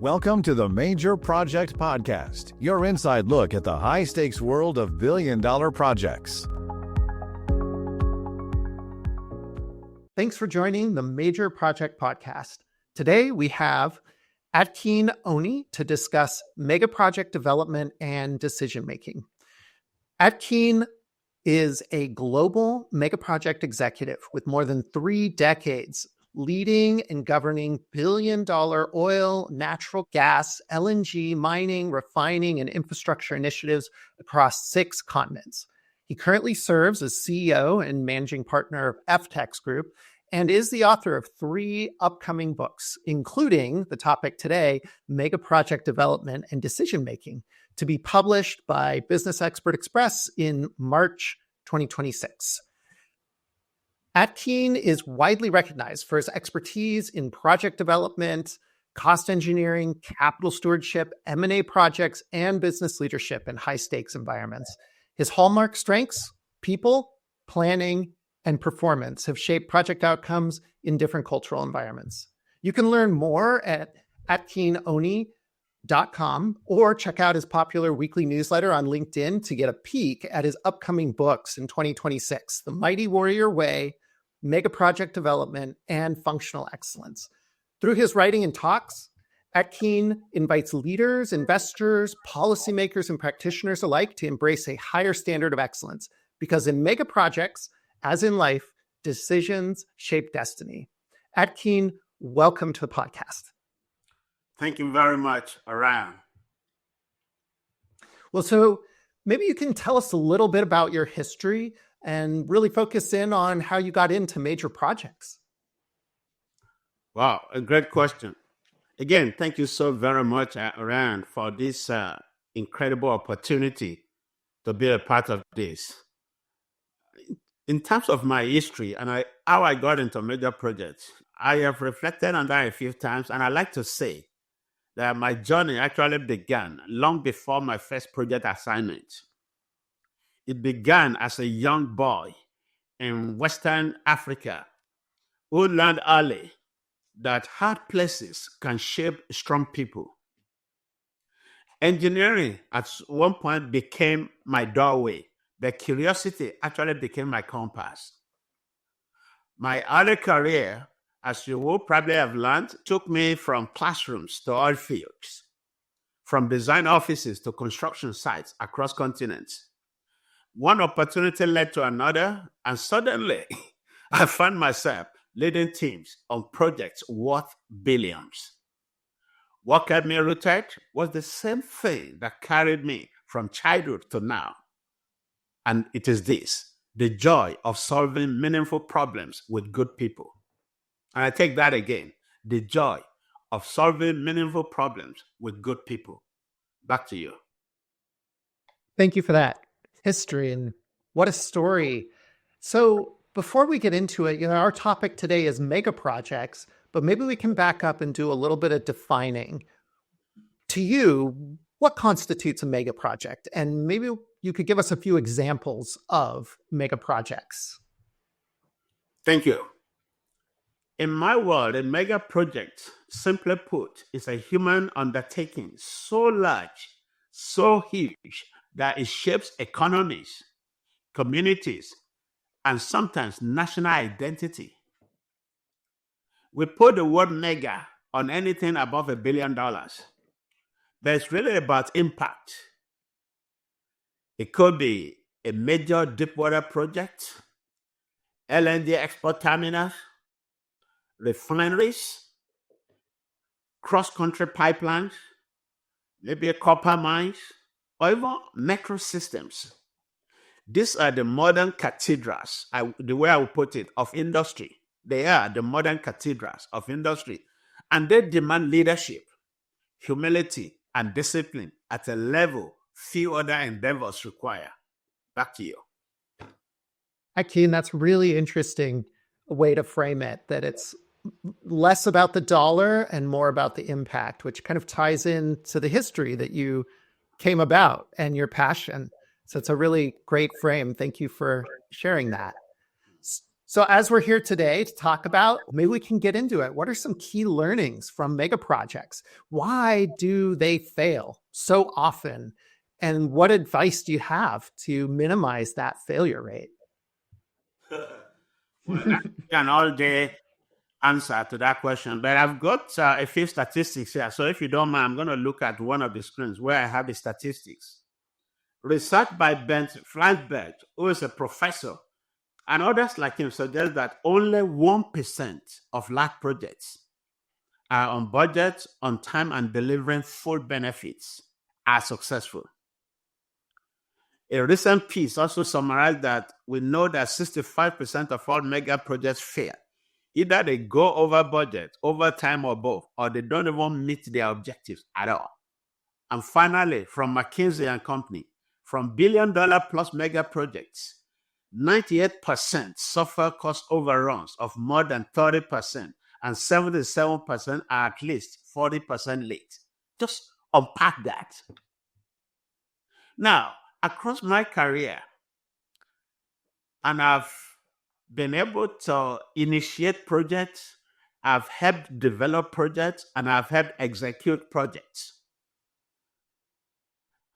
Welcome to the Major Project Podcast, your inside look at the high-stakes world of billion-dollar projects. Thanks for joining the Major Project Podcast. Today we have Akin Oni to discuss mega project development and decision-making. Akin is a global mega project executive with more than 3 decades leading and governing billion-dollar oil, natural gas, LNG, mining, refining, and infrastructure initiatives across 6 continents. He currently serves as CEO and managing partner of FTEX Group and is the author of 3 upcoming books, including the topic today, Mega Project Development and Decision-Making, to be published by Business Expert Express in March 2026. Akin is widely recognized for his expertise in project development, cost engineering, capital stewardship, M&A projects, and business leadership in high-stakes environments. His hallmark strengths, people, planning, and performance have shaped project outcomes in different cultural environments. You can learn more at akinoni.com or check out his popular weekly newsletter on LinkedIn to get a peek at his upcoming books in 2026, The Mighty Warrior Way, Mega Project Development, and Functional Excellence. Through his writing and talks, Akin invites leaders, investors, policymakers, and practitioners alike to embrace a higher standard of excellence, because in mega projects, as in life, decisions shape destiny. Akin, welcome to the podcast. Thank you very much, Orion. Well, so maybe you can tell us a little bit about your history and really focus in on how you got into major projects. Wow, a great question. Again, thank you so very much, Orion, for this incredible opportunity to be a part of this. In terms of my history and how I got into major projects, I have reflected on that a few times, and I like to say that my journey actually began long before my first project assignment. It began as a young boy in Western Africa who learned early that hard places can shape strong people. Engineering at one point became my doorway, but curiosity actually became my compass. My early career, as you will probably have learned, took me from classrooms to oil fields, from design offices to construction sites across continents. One opportunity led to another, and suddenly I found myself leading teams on projects worth billions. What kept me rooted was the same thing that carried me from childhood to now. And it is this, the joy of solving meaningful problems with good people. And I take that again, the joy of solving meaningful problems with good people. Back to you. Thank you for that history, and what a story. So before we get into it, our topic today is mega projects, but maybe we can back up and do a little bit of defining. To you, what constitutes a mega project? And maybe you could give us a few examples of mega projects. Thank you. In my world, a mega project, simply put, is a human undertaking so large, so huge, that it shapes economies, communities, and sometimes national identity. We put the word mega on anything above $1 billion, but it's really about impact. It could be a major deepwater project, LNG export terminals, refineries, cross-country pipelines, maybe a copper mines, or even metro systems. These are the modern cathedrals, the way I would put it, of industry. They are the modern cathedrals of industry, and they demand leadership, humility, and discipline at a level few other endeavors require. Back to you. Akin, that's really interesting way to frame it, that it's less about the dollar and more about the impact, which kind of ties into the history that you came about and your passion. So it's a really great frame. Thank you for sharing that. So as we're here today to talk about, maybe we can get into it. What are some key learnings from mega projects? Why do they fail so often? And what advice do you have to minimize that failure rate? An all-day answer to that question, but I've got a few statistics here. So if you don't mind, I'm going to look at one of the screens where I have the statistics. Research by Bent Flansberg, who is a professor, and others like him suggest that only 1% of large projects are on budget, on time, and delivering full benefits are successful. A recent piece also summarized that we know that 65% of all mega projects fail. Either they go over budget, over time, or both, or they don't even meet their objectives at all. And finally, from McKinsey and Company, from billion-dollar plus mega projects, 98% suffer cost overruns of more than 30%, and 77% are at least 40% late. Just unpack that. Now, across my career, and I've been able to initiate projects, I've helped develop projects, and I've helped execute projects.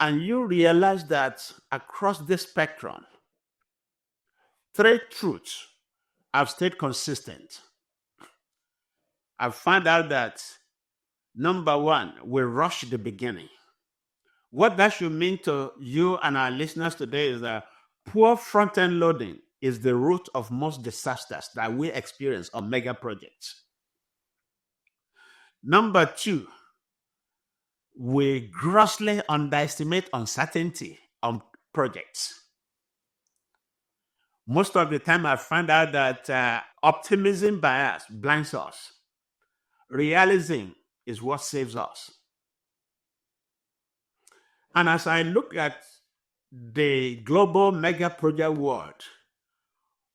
And you realize that across this spectrum, 3 truths have stayed consistent. I've found out that number 1, we rush the beginning. What that should mean to you and our listeners today is that poor front-end loading is the root of most disasters that we experience on mega projects. Number 2, we grossly underestimate uncertainty on projects. Most of the time, I find out that optimism bias blinds us. Realism is what saves us. And as I look at the global mega project world,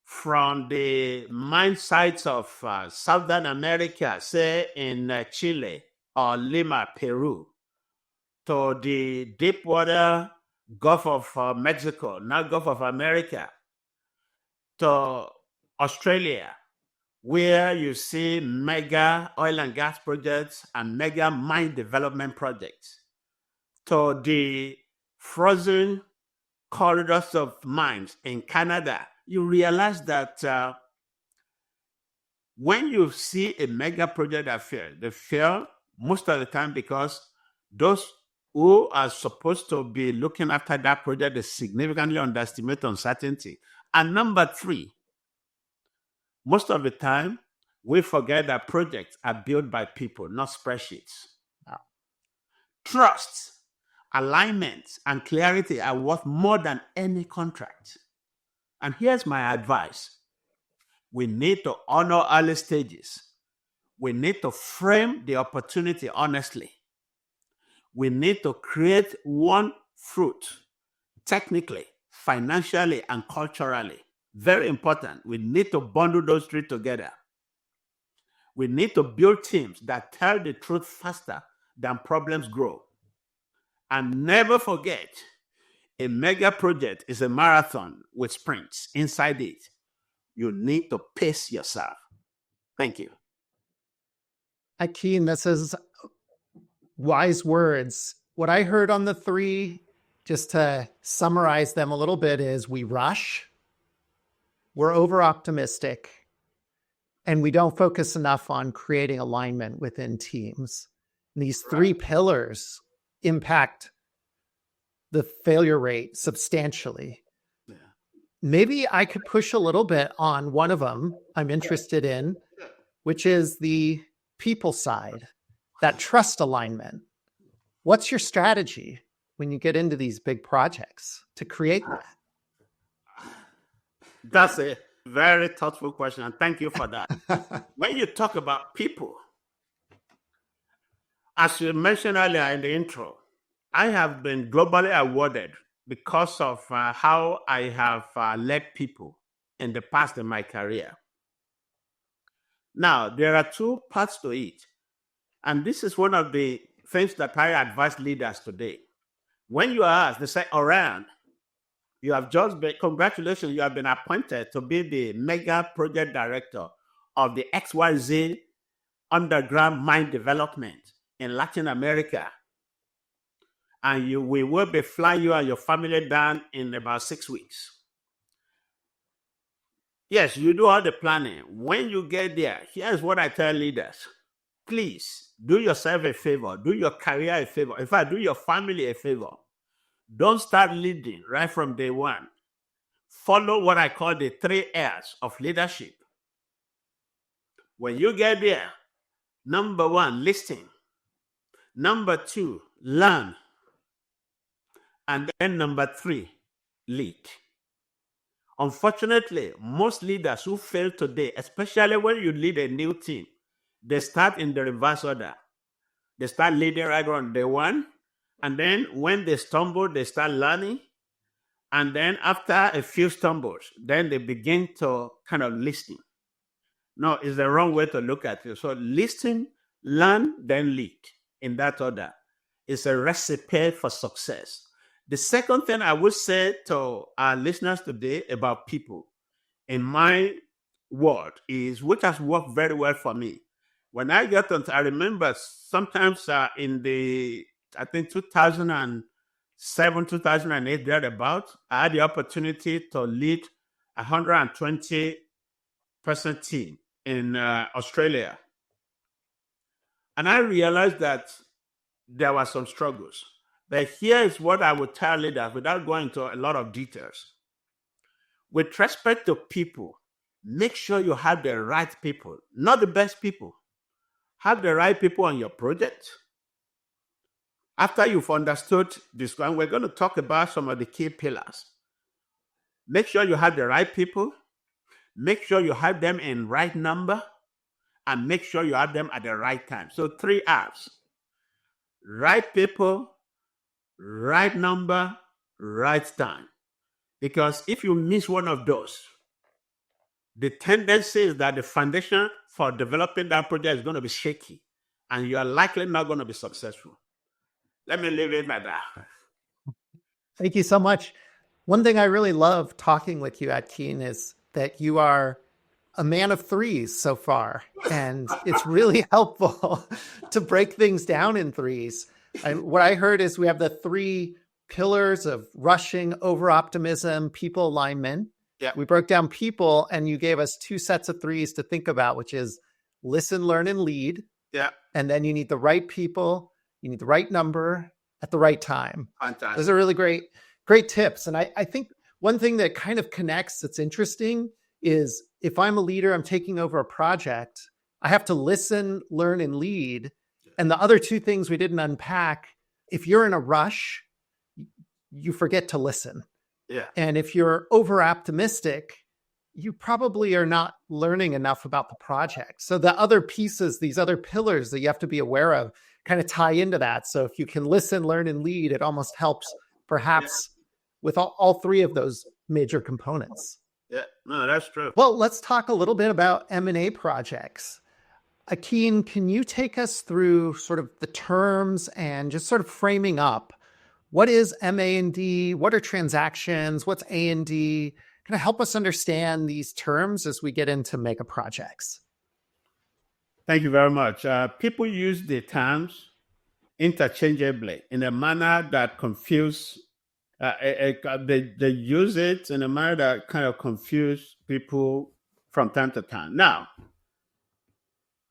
from the mine sites of Southern America, say in Chile or Lima, Peru, to the deep water Gulf of Mexico, now Gulf of America, to Australia, where you see mega oil and gas projects and mega mine development projects, to the frozen corridors of mines in Canada, you realize that when you see a mega project that fails, they fail most of the time because those who are supposed to be looking after that project, they significantly underestimate uncertainty. And number 3, most of the time, we forget that projects are built by people, not spreadsheets. Trust, alignment, and clarity are worth more than any contract. And here's my advice. We need to honor early stages. We need to frame the opportunity honestly. We need to create one fruit, technically, financially, and culturally. Very important. We need to bundle those 3 together. We need to build teams that tell the truth faster than problems grow. And never forget, a mega project is a marathon with sprints inside it. You need to pace yourself. Thank you. Akin, this is wise words. What I heard on the 3, just to summarize them a little bit, is we rush, we're over-optimistic, and we don't focus enough on creating alignment within teams. And these 3 pillars impact the failure rate substantially. Yeah. Maybe I could push a little bit on one of them I'm interested in, which is the people side, that trust alignment. What's your strategy when you get into these big projects to create that? That's a very thoughtful question, and thank you for that. When you talk about people, as you mentioned earlier in the intro, I have been globally awarded because of how I have led people in the past in my career. Now, there are 2 parts to it, and this is one of the things that I advise leaders today. When you are asked, they say, Orion, You have just been, congratulations, you have been appointed to be the mega project director of the XYZ underground mine development in Latin America. And we will be flying you and your family down in about 6 weeks. Yes, you do all the planning. When you get there, here's what I tell leaders. Please do yourself a favor, do your career a favor. In fact, do your family a favor. Don't start leading right from day one. Follow what I call the 3 R's of leadership. When you get there, number 1, listen. Number 2, learn. And then number 3, lead. Unfortunately, most leaders who fail today, especially when you lead a new team, they start in the reverse order. They start leading right on day one, and then when they stumble, they start learning. And then after a few stumbles, then they begin to kind of listen. No, it's the wrong way to look at it. So listen, learn, then lead in that order. It's a recipe for success. The second thing I would say to our listeners today about people in my world is, which has worked very well for me. When I got on, I remember sometimes in the, I think 2007, 2008, thereabout, I had the opportunity to lead a 120-person team in Australia. And I realized that there were some struggles. But here is what I would tell leaders without going into a lot of details. With respect to people, make sure you have the right people, not the best people. Have the right people on your project. After you've understood this one, we're going to talk about some of the key pillars. Make sure you have the right people. Make sure you have them in right number. And make sure you have them at the right time. So 3 R's. Right people, right number, right time. Because if you miss one of those, the tendency is that the foundation for developing that project is going to be shaky, and you are likely not going to be successful. Let me leave it at that. Thank you so much. One thing I really love talking with you, Akin, is that you are a man of 3s so far, and it's really helpful to break things down in 3s. What I heard is we have the 3 pillars of rushing, over-optimism, people alignment. Yeah. We broke down people, and you gave us 2 sets of 3s to think about, which is listen, learn, and lead. Yeah. And then you need the right people, you need the right number at the right time. Fantastic. Those are really great tips. And I think one thing that kind of connects that's interesting is if I'm a leader, I'm taking over a project, I have to listen, learn, and lead. And the other 2 things we didn't unpack, if you're in a rush, you forget to listen. Yeah. And if you're over optimistic, you probably are not learning enough about the project. So the other pieces, these other pillars that you have to be aware of, kind of tie into that. So if you can listen, learn, and lead, it almost helps perhaps with all 3 of those major components. Yeah, no, that's true. Well, let's talk a little bit about M&A projects. Akin, can you take us through sort of the terms and just sort of framing up what is M&A? What are transactions? What's A&D? Kind of help us understand these terms as we get into mega projects. Thank you very much. People use the terms interchangeably in a manner that confuse. They use it in a manner that kind of confuse people from time to time. Now,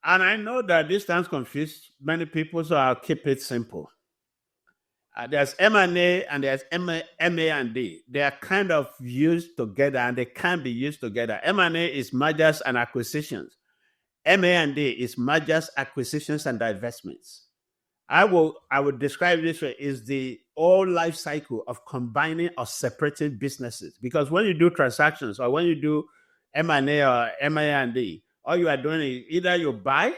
and I know that these terms confuse many people, so I'll keep it simple. There's M&A and there's M&D. They are kind of used together, and they can be used together. M&A is mergers and acquisitions. M&D is mergers, acquisitions, and divestments. I would describe it this way: is the whole life cycle of combining or separating businesses. Because when you do transactions or when you do M&A or M&D, all you are doing is either you buy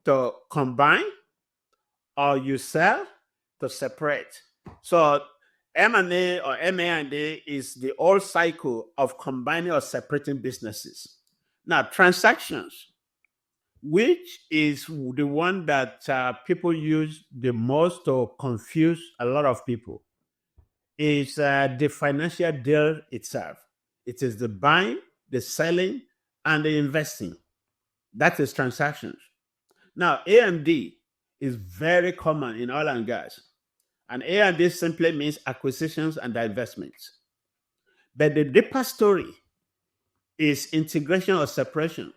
to combine or you sell to separate. So M&A or M&A is the whole cycle of combining or separating businesses. Now, transactions, which is the one that people use the most to confuse a lot of people, is the financial deal itself. It is the buying, the selling, and the investing. That is transactions. Now, A&D is very common in oil and gas. And A&D simply means acquisitions and divestments. But the deeper story is integration or separation.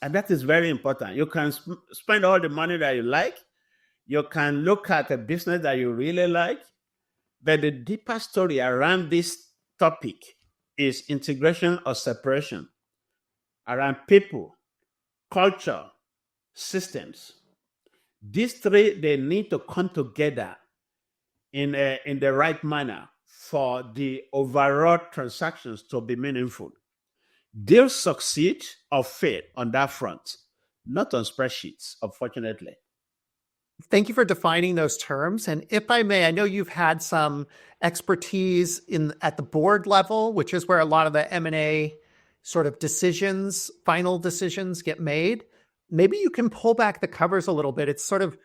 And that is very important. You can spend all the money that you like. You can look at a business that you really like. But the deeper story around this topic is integration or separation around people, culture, systems. These three, they need to come together in the right manner for the overall transactions to be meaningful. They'll succeed or fail on that front, not on spreadsheets, unfortunately. Thank you for defining those terms. And if I may, I know you've had some expertise at the board level, which is where a lot of the M&A sort of decisions, final decisions get made. Maybe you can pull back the covers a little bit. It's sort of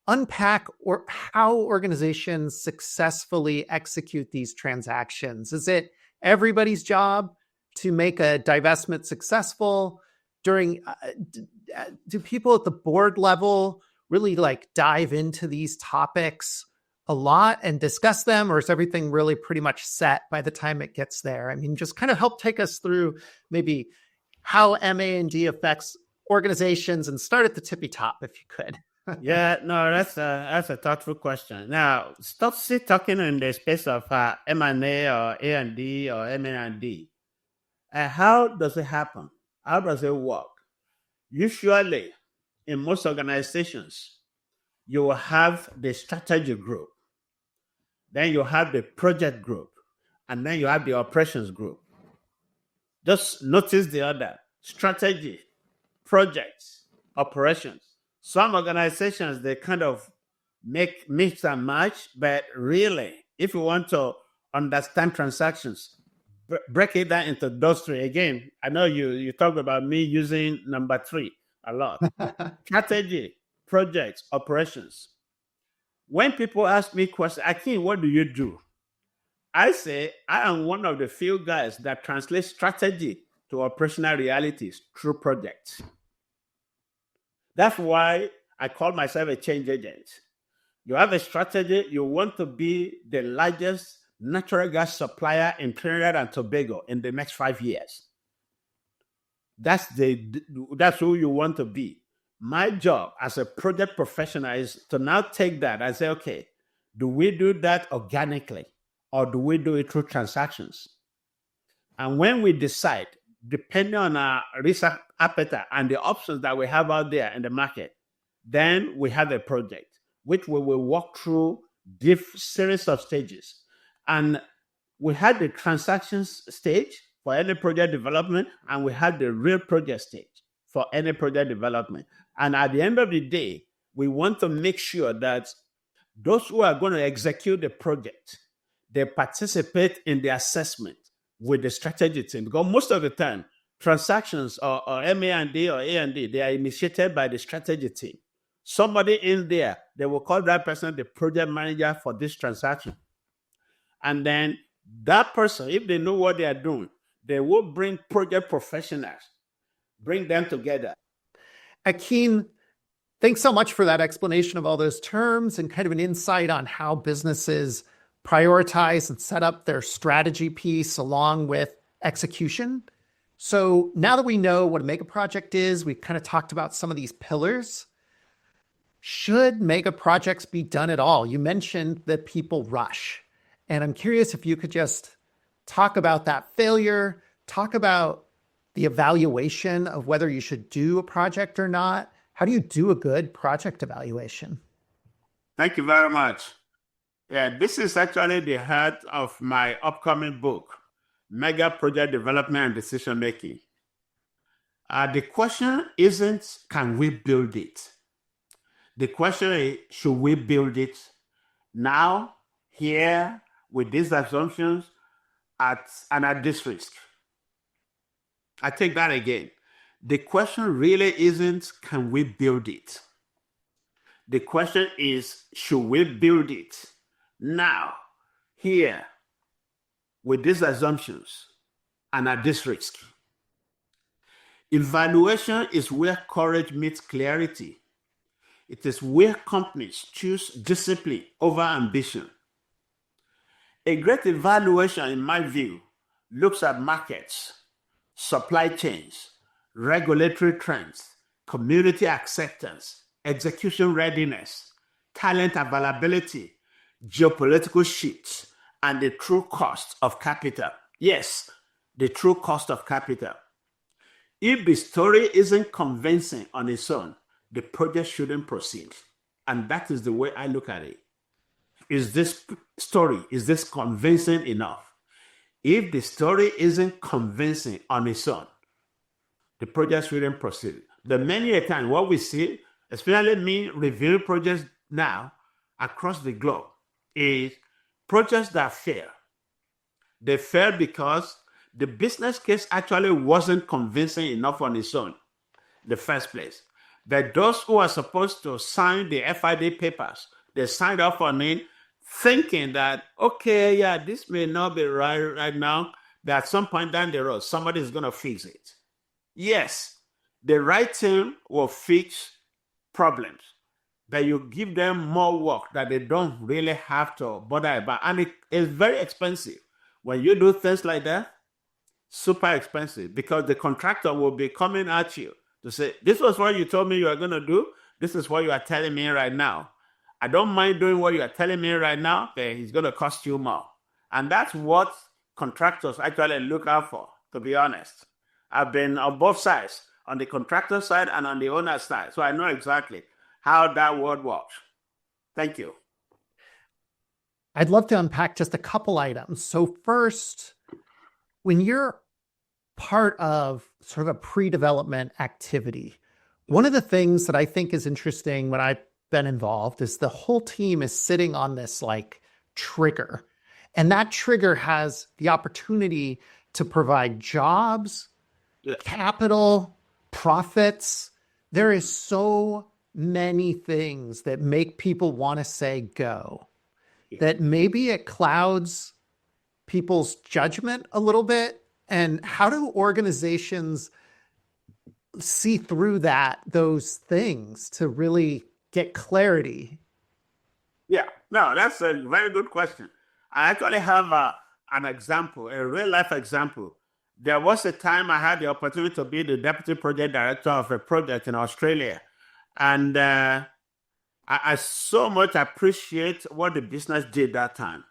unpack or how organizations successfully execute these transactions. Is it everybody's job to make a divestment successful? Do people at the board level really dive into these topics a lot and discuss them, or is everything really pretty much set by the time it gets there? I mean, just kind of help take us through maybe how MA&D affects organizations, and start at the tippy top if you could. Yeah, no, that's a thoughtful question. Now, stop talking in the space of M&A or A&D or M&D. How does it happen? How does it work? Usually, in most organizations, you will have the strategy group, then you have the project group, and then you have the operations group. Just notice the order: strategy, projects, operations. Some organizations, they kind of make mix and match, but really, if you want to understand transactions, break it down into those three. Again, I know you talk about me using number 3 a lot. Strategy, projects, operations. When people ask me questions, Akin, what do you do? I say, I am one of the few guys that translates strategy to operational realities through projects. That's why I call myself a change agent. You have a strategy, you want to be the largest natural gas supplier in Trinidad and Tobago in the next 5 years. That's who you want to be. My job as a project professional is to now take that and say, okay, do we do that organically or do we do it through transactions? And when we decide, depending on our risk appetite and the options that we have out there in the market, then we have a project which we will walk through series of stages. And we had the transactions stage for any project development, and we had the real project stage for any project development. And at the end of the day, we want to make sure that those who are going to execute the project, they participate in the assessment with the strategy team. Because most of the time, transactions or MA&D or A&D, they are initiated by the strategy team. Somebody in there, they will call that person the project manager for this transaction. And then that person, if they know what they are doing, they will bring project professionals, bring them together. Akin, thanks so much for that explanation of all those terms and kind of an insight on how businesses prioritize and set up their strategy piece along with execution. So now that we know what a mega project is, we've kind of talked about some of these pillars. Should mega projects be done at all? You mentioned that people rush. And I'm curious if you could just talk about that failure, talk about the evaluation of whether you should do a project or not. How do you do a good project evaluation? Thank you very much. Yeah, this is actually the heart of my upcoming book, Mega Project Development and Decision Making. The question isn't, can we build it? The question is, should we build it now, here, with these assumptions, at this risk? I take that again. The question really isn't, can we build it? The question is, should we build it now, here, with these assumptions and at this risk. Evaluation is where courage meets clarity. It is where companies choose discipline over ambition. A great evaluation, in my view, looks at markets, supply chains, regulatory trends, community acceptance, execution readiness, talent availability, geopolitical shifts, and the true cost of capital. Yes, the true cost of capital. If the story isn't convincing on its own, the project shouldn't proceed. And that is the way I look at it. Is this convincing enough? If the story isn't convincing on its own, the project shouldn't proceed. But many a time, what we see, especially me reviewing projects now across the globe, is projects that fail. They fail because the business case actually wasn't convincing enough on its own in the first place. But those who are supposed to sign the FID papers, they signed off on it thinking that, okay, yeah, this may not be right now, but at some point down the road, somebody is going to fix it. Yes, the right team will fix problems, but you give them more work that they don't really have to bother about. And it is very expensive. When you do things like that, super expensive, because the contractor will be coming at you to say, this was what you told me you were going to do. This is what you are telling me right now. I don't mind doing what you are telling me right now, but it's going to cost you more. And that's what contractors actually look out for, to be honest. I've been on both sides, on the contractor side and on the owner side. So I know exactly how that word works. Thank you. I'd love to unpack just a couple items. So first, when you're part of sort of a pre-development activity, one of the things that I think is interesting when I've been involved is the whole team is sitting on this like trigger. And that trigger has the opportunity to provide jobs, capital, profits. There is so many things that make people want to say go, that maybe it clouds people's judgment a little bit. And how do organizations see through those things to really get clarity? Yeah, no, that's a very good question. I actually have an example, a real life example. There was a time I had the opportunity to be the deputy project director of a project in Australia. And I so much appreciate what the business did that time,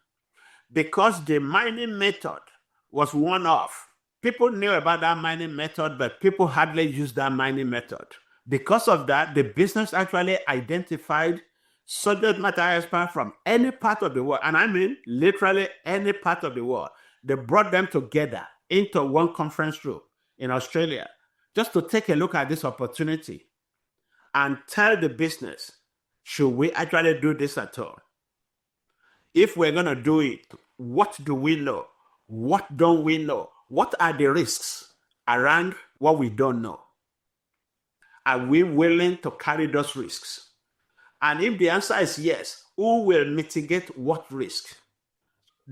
because the mining method was one off. People knew about that mining method, but people hardly used that mining method. Because of that, the business actually identified subject matter experts from any part of the world, and I mean literally any part of the world. They brought them together into one conference room in Australia just to take a look at this opportunity and tell the business, should we actually do this at all? If we're going to do it, what do we know? What don't we know? What are the risks around what we don't know? Are we willing to carry those risks? And if the answer is yes, who will mitigate what risk?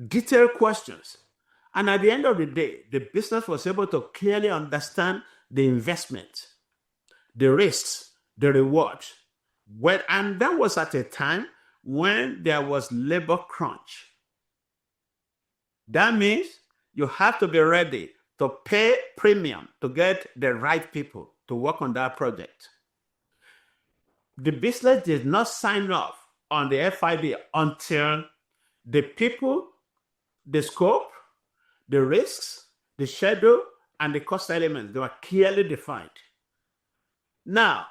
Detailed questions. And at the end of the day, the business was able to clearly understand the investment, the risks, the rewards. And that was at a time when there was labor crunch. That means you have to be ready to pay premium to get the right people to work on that project. The business did not sign off on the FID until the people, the scope, the risks, the schedule, and the cost elements, they were clearly defined. Now,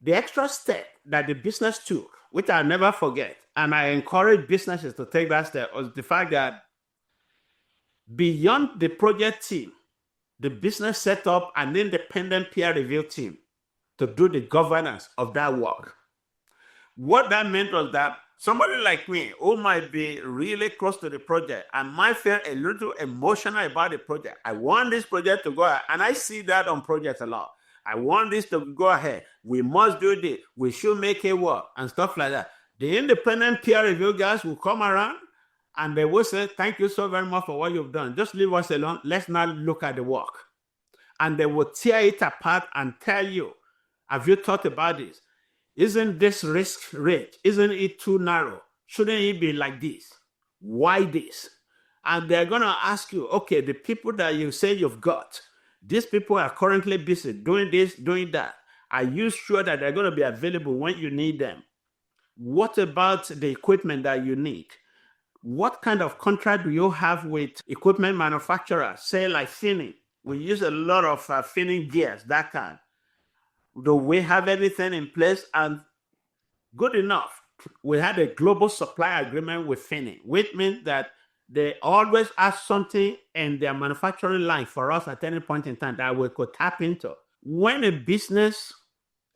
the extra step that the business took, which I'll never forget, and I encourage businesses to take that step, was the fact that beyond the project team, the business set up an independent peer review team to do the governance of that work. What that meant was that somebody like me, who might be really close to the project and might feel a little emotional about the project, I want this project to go ahead, and I see that on projects a lot. I want this to go ahead. We must do this. We should make it work and stuff like that. The independent peer review guys will come around And they will say, thank you so very much for what you've done. Just leave us alone. Let's not look at the work. And they will tear it apart and tell you, have you thought about this? Isn't this risk rate? Isn't it too narrow? Shouldn't it be like this? Why this? And they're going to ask you, okay, the people that you say you've got, these people are currently busy doing this, doing that. Are you sure that they're going to be available when you need them? What about the equipment that you need? What kind of contract do you have with equipment manufacturers? Say like finning. We use a lot of finning gears, that kind. Do we have everything in place? And good enough. We had a global supply agreement with finning, which means that they always have something in their manufacturing line for us at any point in time that we could tap into. When a business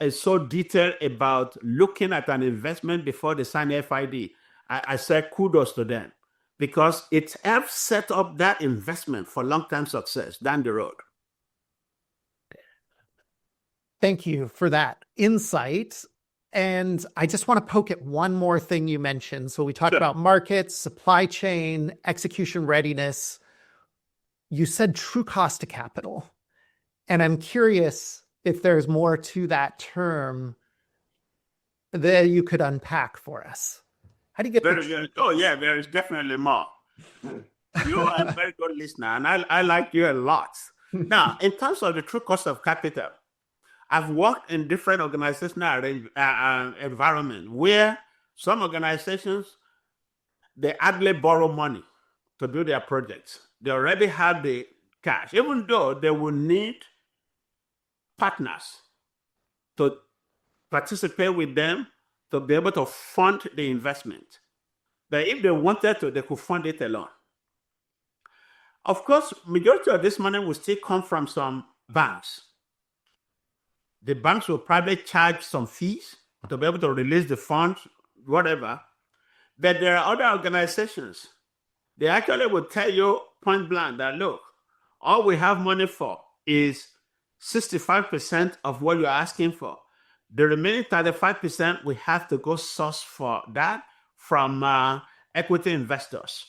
is so detailed about looking at an investment before they sign FID, I say kudos to them, because it helps set up that investment for long-term success down the road. Thank you for that insight. And I just want to poke at one more thing you mentioned. So we talked about markets, supply chain, execution readiness. You said true cost to capital. And I'm curious if there's more to that term that you could unpack for us. How do you get Oh, yeah, there is definitely more. You are a very good listener, and I like you a lot. Now, in terms of the true cost of capital, I've worked in different organizational environments where some organizations, they hardly borrow money to do their projects. They already have the cash, even though they will need partners to participate with them to be able to fund the investment. But if they wanted to, they could fund it alone. Of course, majority of this money will still come from some banks. The banks will probably charge some fees to be able to release the funds, whatever. But there are other organizations. They actually will tell you point blank that, look, all we have money for is 65% of what you're asking for. The remaining 35%, we have to go source for that from equity investors.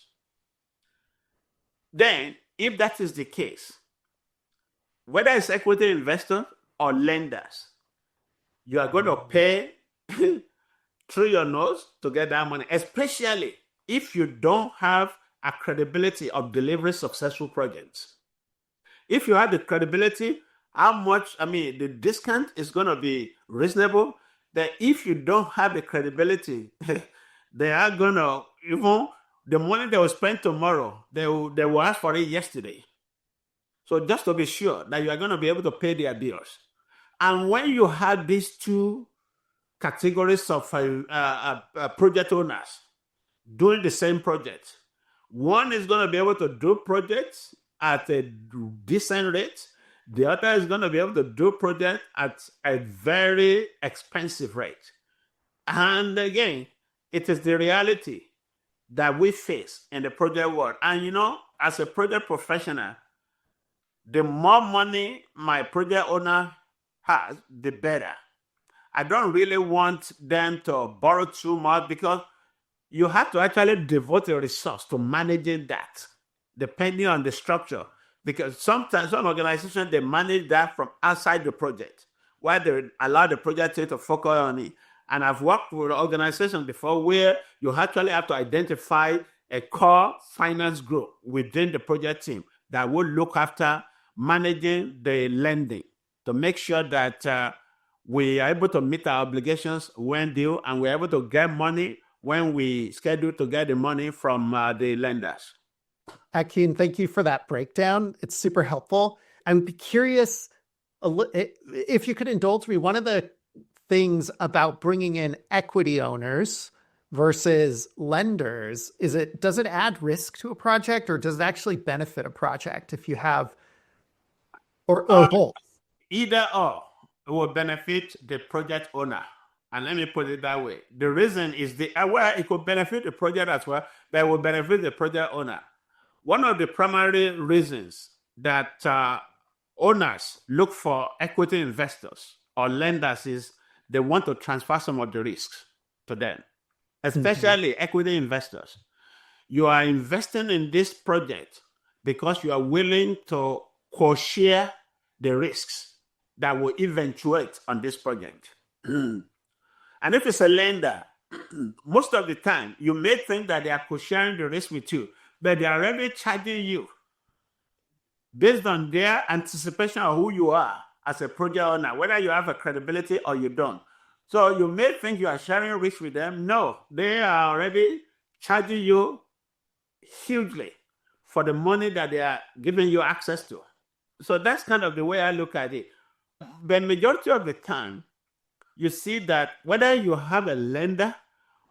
Then, if that is the case, whether it's equity investors or lenders, you are going to pay through your nose to get that money, especially if you don't have a credibility of delivering successful projects. If you have the credibility, the discount is going to be reasonable. That if you don't have the credibility, they are going to, even the money they will spend tomorrow, they will ask for it yesterday. So just to be sure that you are going to be able to pay their bills. And when you have these two categories of project owners doing the same project, one is going to be able to do projects at a decent rate. The other is going to be able to do projects at a very expensive rate. And again, it is the reality that we face in the project world. And as a project professional, the more money my project owner has, the better. I don't really want them to borrow too much, because you have to actually devote a resource to managing that, depending on the structure. Because sometimes some organizations, they manage that from outside the project, where they allow the project team to focus on it. And I've worked with organizations before where you actually have to identify a core finance group within the project team that will look after managing the lending to make sure that we are able to meet our obligations when due, and we're able to get money when we schedule to get the money from the lenders. Akin, thank you for that breakdown. It's super helpful. I'm curious if you could indulge me. One of the things about bringing in equity owners versus lenders does it add risk to a project, or does it actually benefit a project if you have, or both? Either or, it will benefit the project owner. And let me put it that way. The reason is it could benefit the project as well, but it will benefit the project owner. One of the primary reasons that owners look for equity investors or lenders is they want to transfer some of the risks to them, especially equity investors. You are investing in this project because you are willing to co-share the risks that will eventuate on this project. And if it's a lender, most of the time, you may think that they are co-sharing the risk with you, but they are already charging you based on their anticipation of who you are as a project owner, whether you have a credibility or you don't. So you may think you are sharing risk with them. No, they are already charging you hugely for the money that they are giving you access to. So that's kind of the way I look at it. The majority of the time, you see that whether you have a lender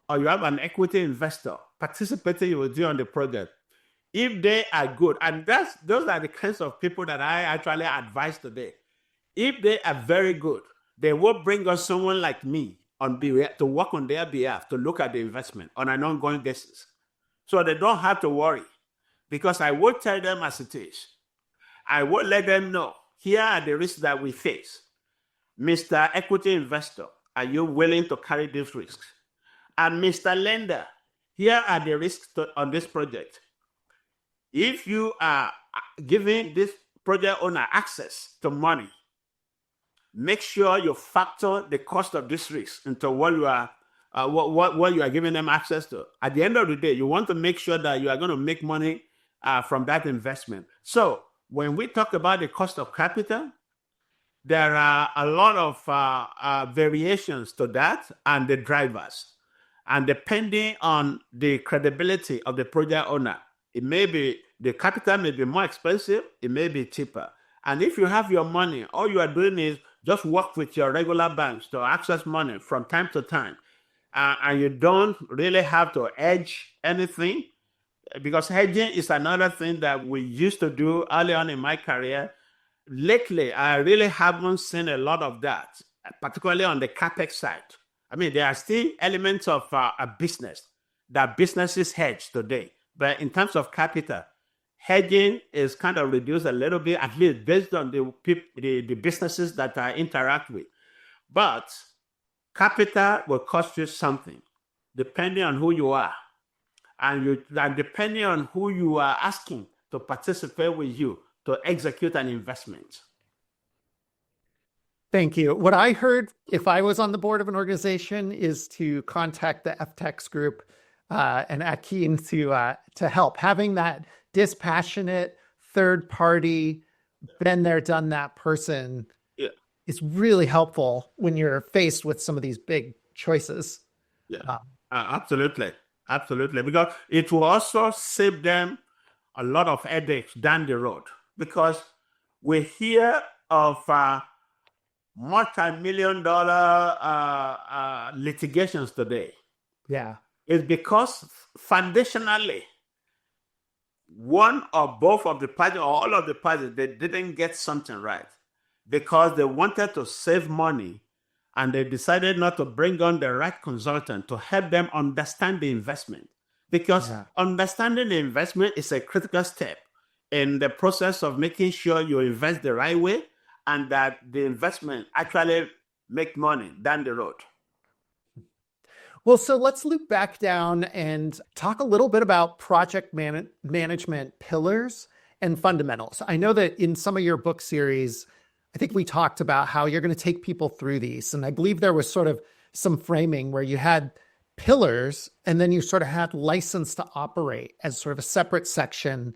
or you have an equity investor participating with you on the project, if they are good, and those are the kinds of people that I actually advise today. If they are very good, they will bring us someone like me to work on their behalf, to look at the investment on an ongoing basis. So they don't have to worry, because I will tell them as it is. I will let them know, here are the risks that we face. Mr. Equity Investor, are you willing to carry these risks? And Mr. Lender, here are the risks on this project. If you are giving this project owner access to money, make sure you factor the cost of this risk into what you are giving them access to. At the end of the day, you want to make sure that you are going to make money from that investment. So when we talk about the cost of capital, there are a lot of variations to that and the drivers. And depending on the credibility of the project owner, the capital may be more expensive, it may be cheaper. And if you have your money, all you are doing is just work with your regular banks to access money from time to time. And you don't really have to hedge anything, because hedging is another thing that we used to do early on in my career. Lately, I really haven't seen a lot of that, particularly on the CapEx side. I mean, there are still elements of a business that businesses hedge today. But in terms of capital, hedging is kind of reduced a little bit, at least based on the businesses that I interact with. But capital will cost you something, depending on who you are. And depending on who you are asking to participate with you to execute an investment. Thank you. What I heard, if I was on the board of an organization, is to contact the FTEX group and Akin to help. Having that dispassionate third party, been there, done that person is really helpful when you're faced with some of these big choices. Yeah, absolutely. Absolutely. Because it will also save them a lot of headaches down the road. Because we hear of multi-million-dollar litigations today. Yeah. It's because foundationally, one or both of the parties or all of the parties, they didn't get something right because they wanted to save money and they decided not to bring on the right consultant to help them understand the investment. Because understanding the investment is a critical step in the process of making sure you invest the right way and that the investment actually make money down the road. Well, so let's loop back down and talk a little bit about project management pillars and fundamentals. I know that in some of your book series, I think we talked about how you're going to take people through these. And I believe there was sort of some framing where you had pillars and then you sort of had license to operate as sort of a separate section,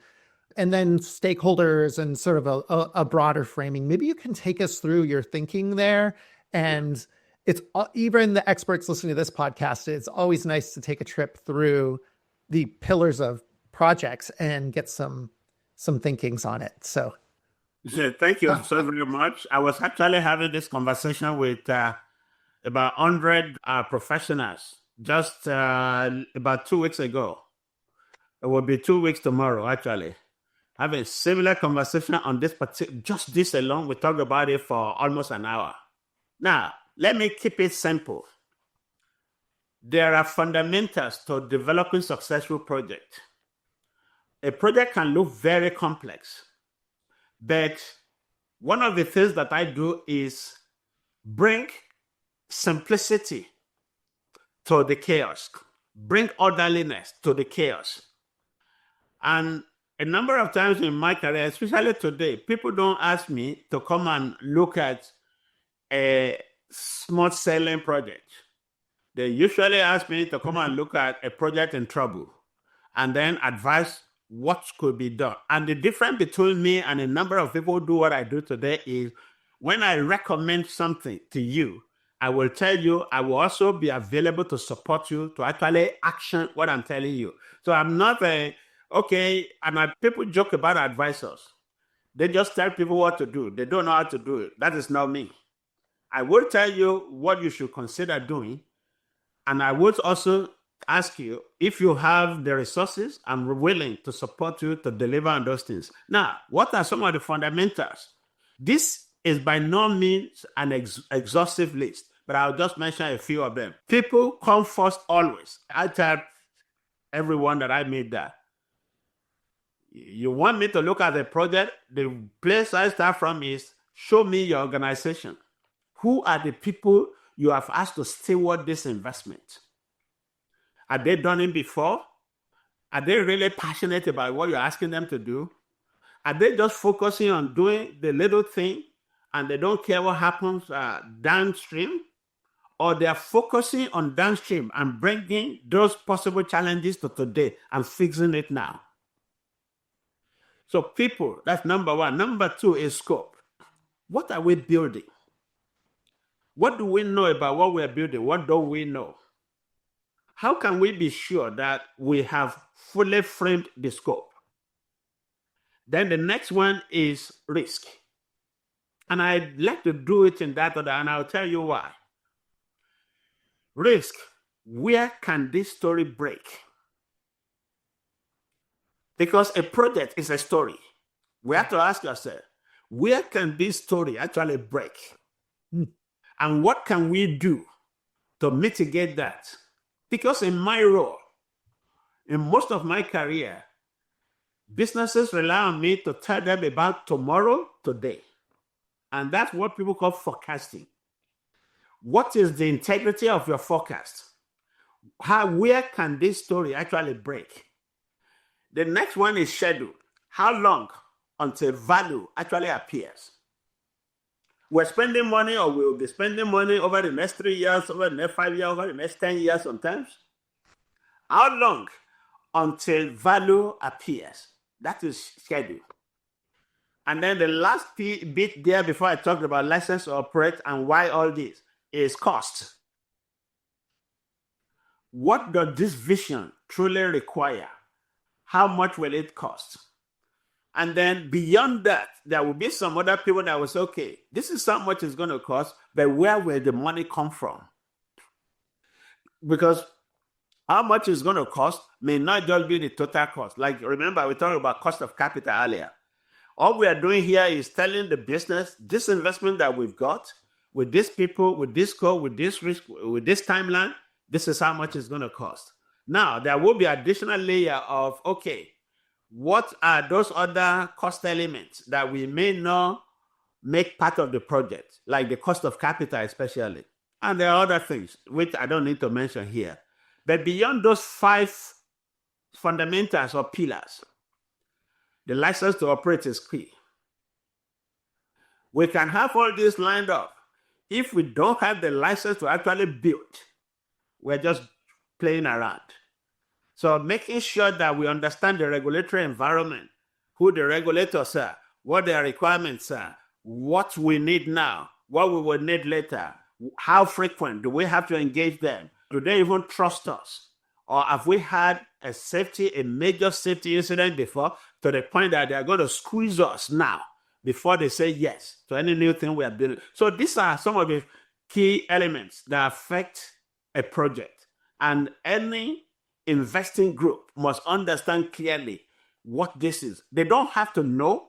and then stakeholders and sort of a broader framing. Maybe you can take us through your thinking there. And it's even the experts listening to this podcast, it's always nice to take a trip through the pillars of projects and get some thinkings on it. So thank you so very much. I was actually having this conversation with about 100 professionals just about 2 weeks ago. It will be 2 weeks tomorrow, actually. Having a similar conversation on this just this alone. We talked about it for almost an hour. Now, let me keep it simple. There are fundamentals to developing successful projects. A project can look very complex, but one of the things that I do is bring simplicity to the chaos, bring orderliness to the chaos. And a number of times in my career, especially today, people don't ask me to come and look at a smart selling project. They usually ask me to come and look at a project in trouble and then advise what could be done. And the difference between me and a number of people who do what I do today is when I recommend something to you, I will tell you, I will also be available to support you to actually action what I'm telling you. So I'm not okay, and people joke about advisors. They just tell people what to do. They don't know how to do it. That is not me. I will tell you what you should consider doing. And I would also ask you if you have the resources, I'm willing to support you to deliver on those things. Now, what are some of the fundamentals? This is by no means an exhaustive list, but I'll just mention a few of them. People come first always. I tell everyone that I made that. You want me to look at a project, the place I start from is show me your organization. Who are the people you have asked to steward this investment? Have they done it before? Are they really passionate about what you're asking them to do? Are they just focusing on doing the little thing and they don't care what happens downstream? Or they are focusing on downstream and bringing those possible challenges to today and fixing it now? So people, that's number one. Number two is scope. What are we building? What do we know about what we're building? What don't we know? How can we be sure that we have fully framed the scope? Then the next one is risk. And I'd like to do it in that order, and I'll tell you why. Risk. Where can this story break? Because a project is a story. We have to ask ourselves, where can this story actually break? And what can we do to mitigate that? Because in my role, in most of my career, businesses rely on me to tell them about tomorrow, today. And that's what people call forecasting. What is the integrity of your forecast? Where can this story actually break? The next one is schedule. How long until value actually appears? We're spending money, or we'll be spending money over the next 3 years, over the next 5 years, over the next 10 years sometimes. How long until value appears? That is schedule. And then the last bit there before I talked about license to operate and why all this is cost. What does this vision truly require? How much will it cost? And then beyond that, there will be some other people that will say, okay, this is how much it's going to cost, but where will the money come from? Because how much it's going to cost may not just be the total cost. Like, remember, we talked about cost of capital earlier. All we are doing here is telling the business, this investment that we've got, with these people, with this scope, with this risk, with this timeline, this is how much it's going to cost. Now, there will be additional layer of, okay, what are those other cost elements that we may not make part of the project, like the cost of capital especially. And there are other things, which I don't need to mention here. But beyond those 5 fundamentals or pillars, the license to operate is key. We can have all this lined up. If we don't have the license to actually build, we're just playing around. So making sure that we understand the regulatory environment, who the regulators are, what their requirements are, what we need now, what we will need later, how frequent do we have to engage them? Do they even trust us? Or have we had a major safety incident before to the point that they are going to squeeze us now before they say yes to any new thing we are building? So these are some of the key elements that affect a project. And any investing group must understand clearly what this is. They don't have to know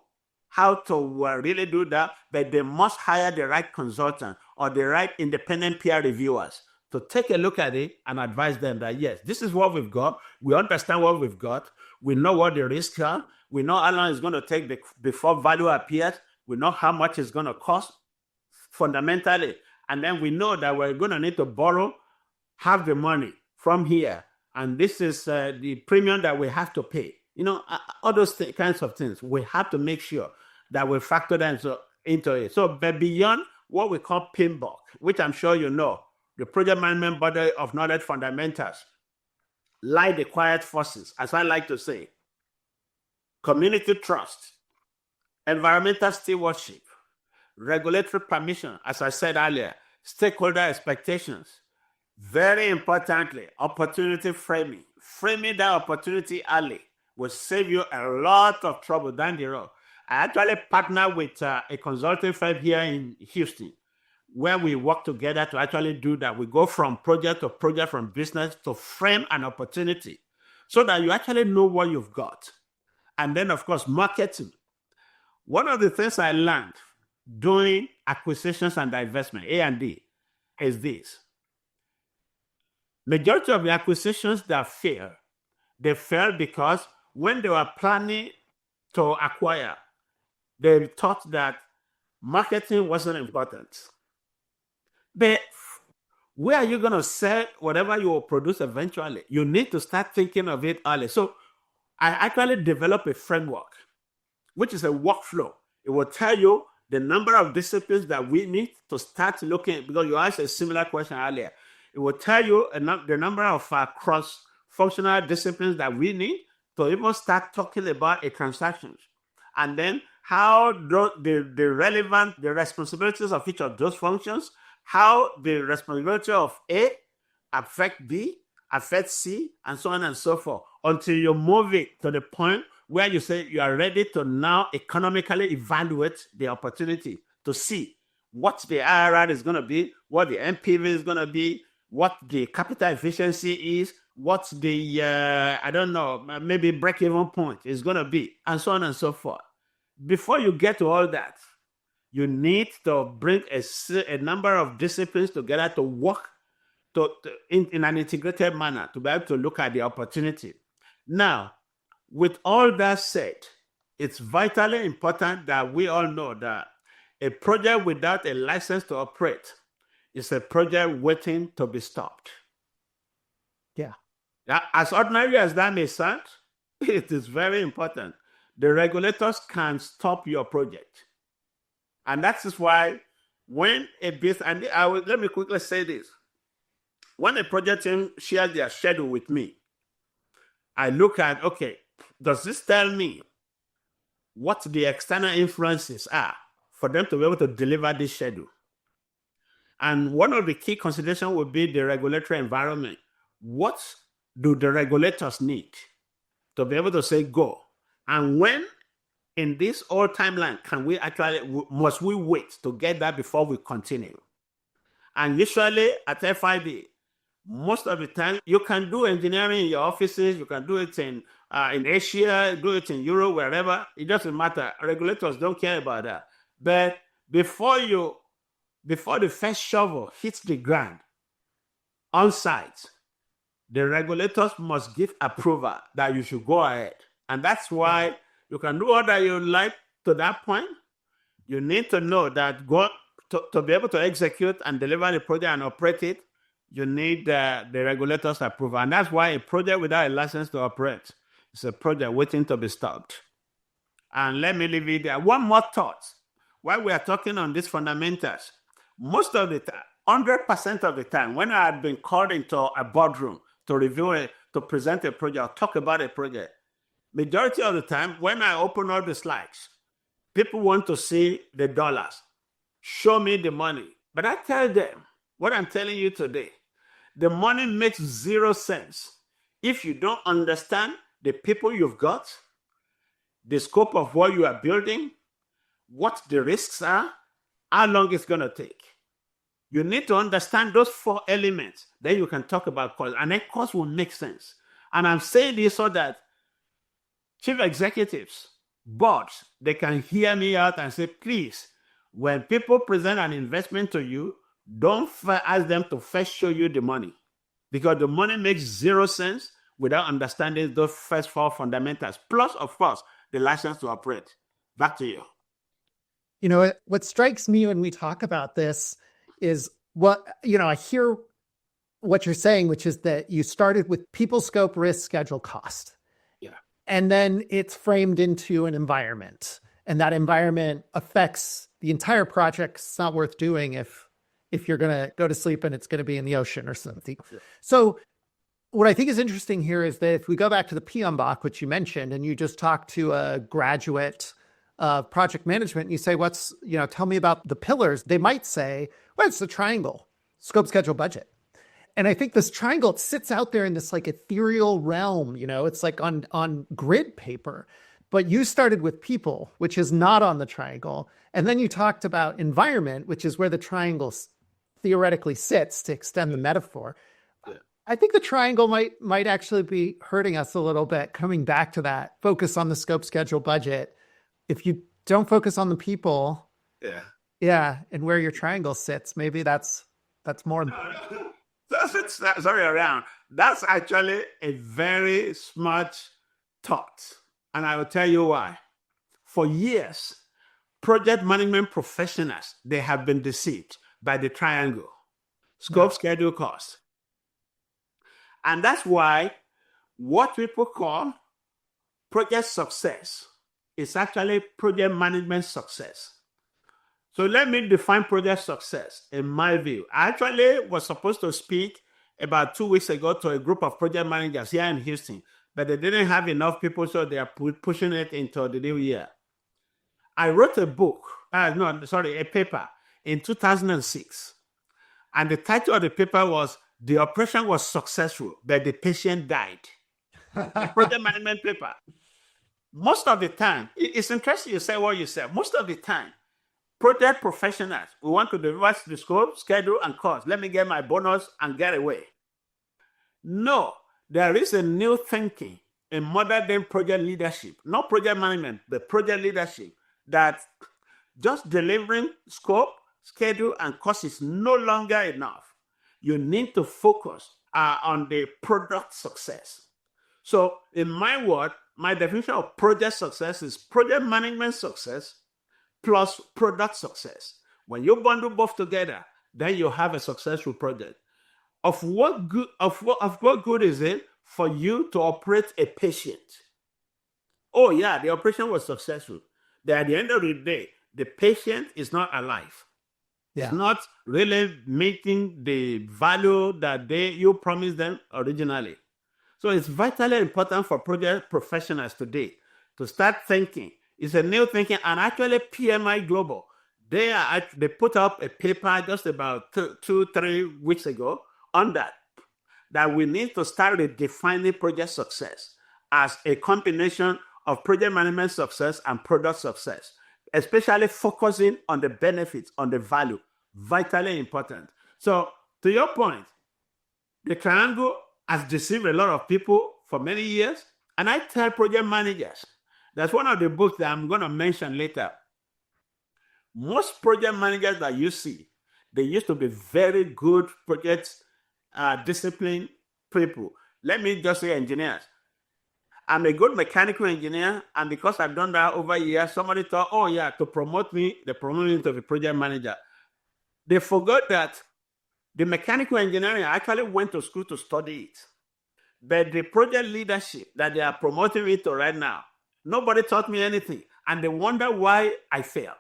how to really do that, but they must hire the right consultant or the right independent peer reviewers to take a look at it and advise them that, yes, this is what we've got. We understand what we've got. We know what the risks are. We know how long it's going to take before value appears. We know how much it's going to cost fundamentally. And then we know that we're going to need to borrow half the money from here. And this is the premium that we have to pay all those kinds of things. We have to make sure that we factor them into it. So, but beyond what we call PMBOK, which I'm sure you know, the project management body of knowledge fundamentals, lie the quiet forces, as I like to say, community trust, environmental stewardship, regulatory permission, as I said earlier, stakeholder expectations. Very importantly, opportunity framing. Framing that opportunity early will save you a lot of trouble down the road. I actually partner with a consulting firm here in Houston, where we work together to actually do that. We go from project to project, from business to frame an opportunity so that you actually know what you've got. And then, of course, marketing. One of the things I learned doing acquisitions and divestment, A&D, is this. Majority of the acquisitions that fail, they fail because when they were planning to acquire, they thought that marketing wasn't important. But where are you going to sell whatever you will produce eventually? You need to start thinking of it early. So I actually developed a framework, which is a workflow. It will tell you the number of disciplines that we need to start looking, because you asked a similar question earlier. It will tell you the number of cross-functional disciplines that we need to even start talking about a transaction. And then how the responsibilities of each of those functions, how the responsibility of A affect B, affect C, and so on and so forth, until you move it to the point where you say you are ready to now economically evaluate the opportunity to see what the IRR is going to be, what the NPV is going to be, what the capital efficiency is, what the, maybe break-even point is going to be, and so on and so forth. Before you get to all that, you need to bring a number of disciplines together to work in an integrated manner to be able to look at the opportunity. Now, with all that said, it's vitally important that we all know that a project without a license to operate is a project waiting to be stopped. Yeah. As ordinary as that may sound, it is very important. The regulators can stop your project. And that is why when a business, let me quickly say this. When a project team shares their schedule with me, I look at, okay, does this tell me what the external influences are for them to be able to deliver this schedule? And one of the key considerations would be the regulatory environment. What do the regulators need to be able to say go? And when in this old timeline must we wait to get that before we continue? And usually at FID, most of the time, you can do engineering in your offices, you can do it in Asia, do it in Europe, wherever. It doesn't matter. Regulators don't care about that. But before the first shovel hits the ground on site, the regulators must give approval that you should go ahead. And that's why you can do all that you like to that point. You need to know that to be able to execute and deliver the project and operate it, you need the regulators' approval. And that's why a project without a license to operate is a project waiting to be stopped. And let me leave it there. One more thought. While we are talking on these fundamentals, most of the time, 100% of the time, when I had been called into a boardroom to review it, to present a project, or talk about a project, majority of the time, when I open all the slides, people want to see the dollars. Show me the money. But I tell them what I'm telling you today. The money makes zero sense if you don't understand the people you've got, the scope of what you are building, what the risks are, how long it's going to take. You need to understand those 4 elements. Then you can talk about cost. And then cost will make sense. And I'm saying this so that chief executives, boards, they can hear me out and say, please, when people present an investment to you, don't ask them to first show you the money, because the money makes zero sense without understanding those first 4 fundamentals. Plus, of course, the license to operate. Back to you. You know, what strikes me when we talk about this is I hear what you're saying, which is that you started with people, scope, risk, schedule, cost. Yeah. And then it's framed into an environment. And that environment affects the entire project. It's not worth doing if you're going to go to sleep and it's going to be in the ocean or something. So what I think is interesting here is that if we go back to the PMBOK, which you mentioned, and you just talk to a graduate of project management, and you say, tell me about the pillars, they might say, well, it's the triangle, scope, schedule, budget. And I think this triangle, it sits out there in this like ethereal realm, it's like on grid paper. But you started with people, which is not on the triangle. And then you talked about environment, which is where the triangle theoretically sits, to extend the metaphor. Yeah. I think the triangle might actually be hurting us a little bit, coming back to that focus on the scope, schedule, budget. If you don't focus on the people, and where your triangle sits, maybe that's more. Sorry, Orion. That's actually a very smart thought. And I will tell you why. For years, project management professionals, they have been deceived by the triangle, scope, schedule, cost. And that's why what people call project success is actually project management success. So let me define project success in my view. I actually was supposed to speak about 2 weeks ago to a group of project managers here in Houston, but they didn't have enough people, so they are pushing it into the new year. I wrote a paper in 2006. And the title of the paper was, "The Operation Was Successful, but the Patient Died." Project management paper. Most of the time, it's interesting you say what you said. Most of the time, project professionals, we want to deliver the scope, schedule, and cost. Let me get my bonus and get away. No, there is a new thinking in modern day project leadership, not project management, but project leadership, that just delivering scope, schedule, and cost is no longer enough. You need to focus on the product success. So in my word, my definition of project success is project management success plus product success. When you bundle both together, then you have a successful project. Of what good is it for you to operate a patient? Oh yeah, the operation was successful. But at the end of the day, the patient is not alive. Yeah. It's not really meeting the value that you promised them originally. So it's vitally important for project professionals today to start thinking. It's a new thinking, and actually PMI Global, they put up a paper just about 2-3 weeks ago on that we need to start redefining project success as a combination of project management success and product success, especially focusing on the benefits, on the value, vitally important. So to your point, the triangle has deceived a lot of people for many years, and I tell project managers, that's one of the books that I'm going to mention later. Most project managers that you see, they used to be very good project discipline people. Let me just say engineers. I'm a good mechanical engineer, and because I've done that over years, somebody thought, oh yeah, to promote me, they promoted me to be project manager. They forgot that the mechanical engineering, I actually went to school to study it. But the project leadership that they are promoting me to right now, nobody taught me anything, and they wonder why I fail.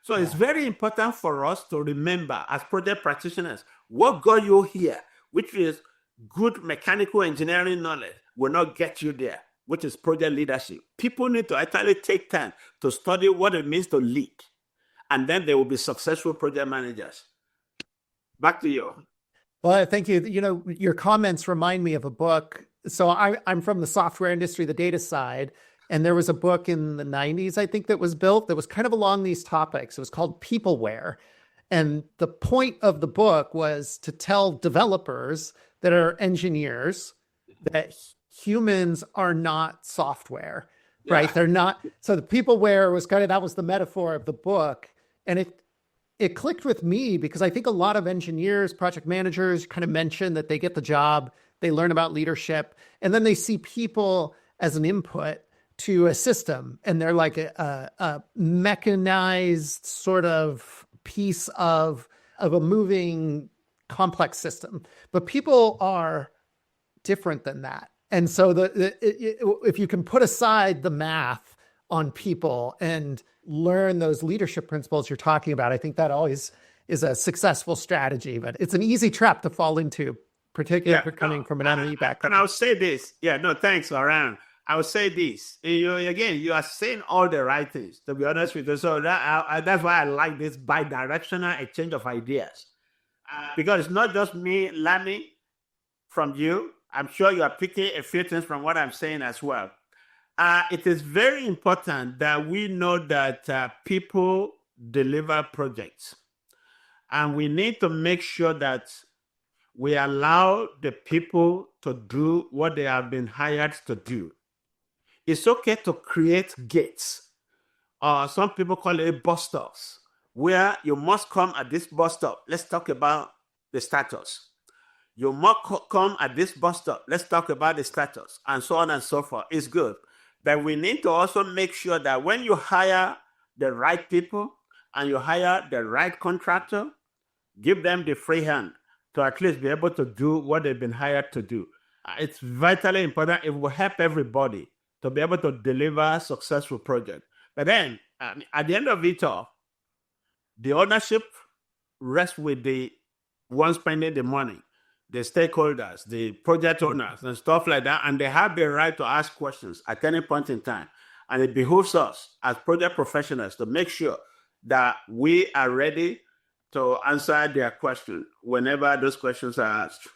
So it's very important for us to remember as project practitioners, what got you here, which is good mechanical engineering knowledge, will not get you there, which is project leadership. People need to actually take time to study what it means to lead, and then they will be successful project managers. Back to you. Well, thank you. Your comments remind me of a book. So I'm from the software industry, the data side, and there was a book in the 90s, I think, that was built that was kind of along these topics. It was called Peopleware. And the point of the book was to tell developers that are engineers that humans are not software, right? They're not. So the Peopleware was that was the metaphor of the book. And it clicked with me because I think a lot of engineers, project managers kind of mention that they get the job, they learn about leadership, and then they see people as an input to a system. And they're like a mechanized sort of piece of a moving complex system. But people are different than that. And so if you can put aside the math on people and learn those leadership principles you're talking about, I think that always is a successful strategy. But it's an easy trap to fall into, particularly if you're coming from an ME background. And I'll say this. Yeah, no, thanks, Orion. I will say this. Again, you are saying all the right things, to be honest with you. So that's why I like this bi-directional exchange of ideas. Because it's not just me learning from you. I'm sure you are picking a few things from what I'm saying as well. It is very important that we know that people deliver projects. And we need to make sure that we allow the people to do what they have been hired to do. It's okay to create gates, or some people call it bus stops, where you must come at this bus stop. Let's talk about the status. You must come at this bus stop. Let's talk about the status, and so on and so forth. It's good. But we need to also make sure that when you hire the right people and you hire the right contractor, give them the free hand to at least be able to do what they've been hired to do. It's vitally important. It will help everybody to be able to deliver a successful project. But then, at the end of it all, the ownership rests with the ones spending the money, the stakeholders, the project owners, and stuff like that. And they have the right to ask questions at any point in time. And it behooves us as project professionals to make sure that we are ready to answer their question whenever those questions are asked.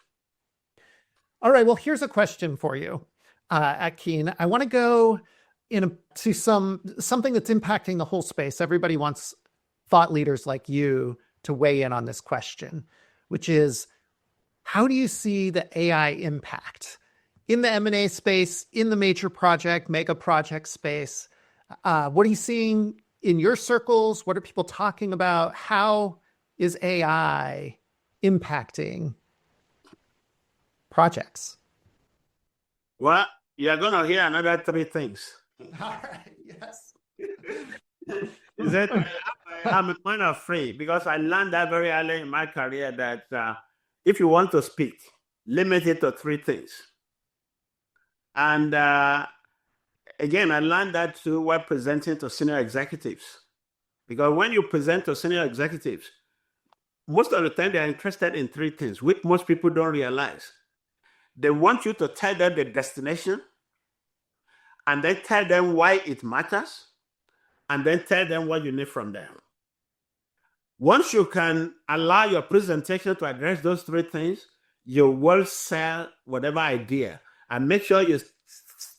All right. Well, here's a question for you, Akin. I want to go to something that's impacting the whole space. Everybody wants thought leaders like you to weigh in on this question, which is, how do you see the AI impact in the M&A space, in the mega project space? What are you seeing in your circles? What are people talking about? How is AI impacting projects? Well, you're going to hear another three things. All right, yes. Is that I'm a kind of free, because I learned that very early in my career that if you want to speak, limit it to three things. And again, I learned that too while presenting to senior executives. Because when you present to senior executives, most of the time they're interested in three things, which most people don't realize. They want you to tell them the destination, and then tell them why it matters, and then tell them what you need from them. Once you can allow your presentation to address those three things, you will sell whatever idea, and make sure you